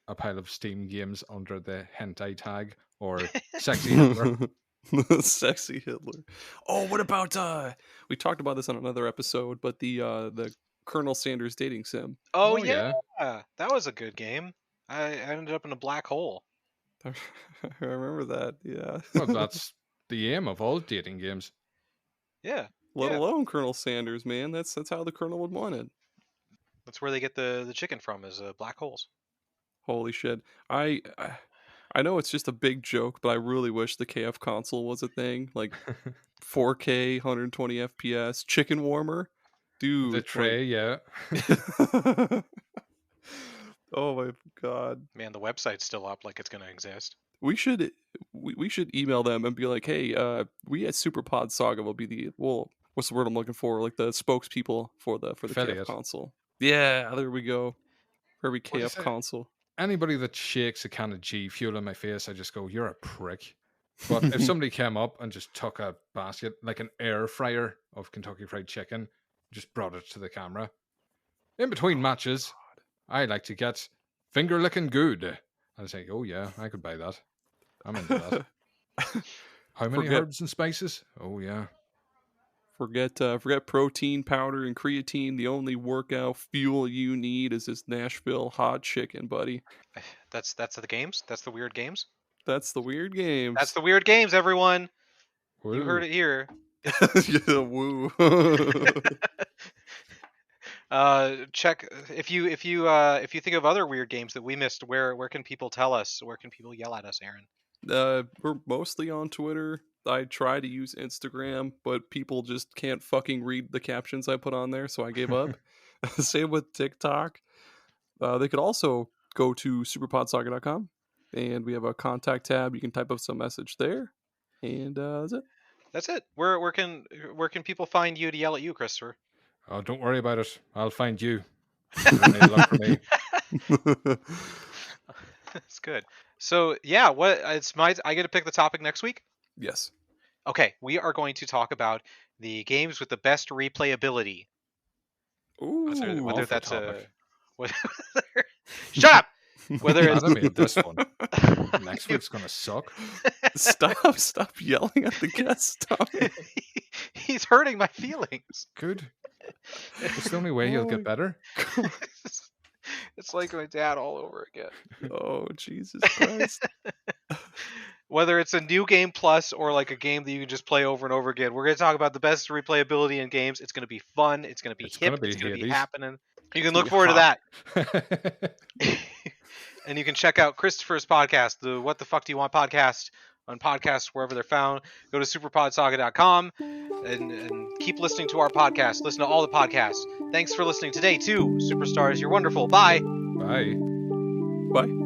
a pile of Steam games under the hentai tag or sexy Hitler. Sexy Hitler. Oh, what about we talked about this on another episode, but the Colonel Sanders dating sim. Oh, Oh, yeah. That was a good game. I ended up in a black hole. I remember that. Yeah. Well, that's the aim of all dating games. Yeah. Let yeah. alone Colonel Sanders, man. That's how the Colonel would want it. That's where they get the chicken from, is black holes. Holy shit. I know it's just a big joke, but I really wish the KF console was a thing. Like 4K, 120 FPS, chicken warmer. Dude. The tray, yeah. Oh my god. Man, the website's still up like it's going to exist. We should email them and be like, hey, we at Super Pod Saga will be what's the word I'm looking for? Like the spokespeople for the Affiliate. KF console. Yeah, there we go. For every What is KF it? console. Anybody that shakes a can of G Fuel in my face, I just go, you're a prick. But if somebody came up and just took a basket, like an air fryer of Kentucky Fried Chicken, just brought it to the camera. In between matches, I like to get finger licking good. And I say, oh yeah, I could buy that. I'm into that. How many herbs and spices? Oh yeah. Forget protein powder and creatine. The only workout fuel you need is this Nashville hot chicken, buddy. That's the games? That's the weird games? That's the weird games. That's the weird games, everyone. Woo. You heard it here. Yeah, woo. Check if you think of other weird games that we missed. Where can people tell us? Where can people yell at us, Aaron? We're mostly on Twitter. I try to use Instagram, but people just can't fucking read the captions I put on there, so I gave up. Same with TikTok. They could also go to superpodsaga.com, and we have a contact tab. You can type up some message there, and that's it. That's it. Where can people find you to yell at you, Christopher? Oh, don't worry about it. I'll find you. Any luck for me. That's good. So yeah, I get to pick the topic next week. Yes. Okay, we are going to talk about the games with the best replayability. Ooh. Whether that's topic. Shut up. Whether Glad it's I made this one. Next week's gonna suck. Stop yelling at the guest, Tommy. He's hurting my feelings. Good. It's the only way he'll get better. It's like my dad all over again. Oh, Jesus Christ. Whether it's a new game plus or like a game that you can just play over and over again, we're going to talk about the best replayability in games. It's going to be fun. It's going to be hip. It's going to be happening. You can look forward to that. And you can check out Christopher's podcast, the What the Fuck Do You Want podcast, on podcasts wherever they're found. Go to superpodsaga.com and keep listening to our podcast. Listen to all the podcasts. Thanks for listening today, too. Superstars, you're wonderful. Bye. Bye. Bye.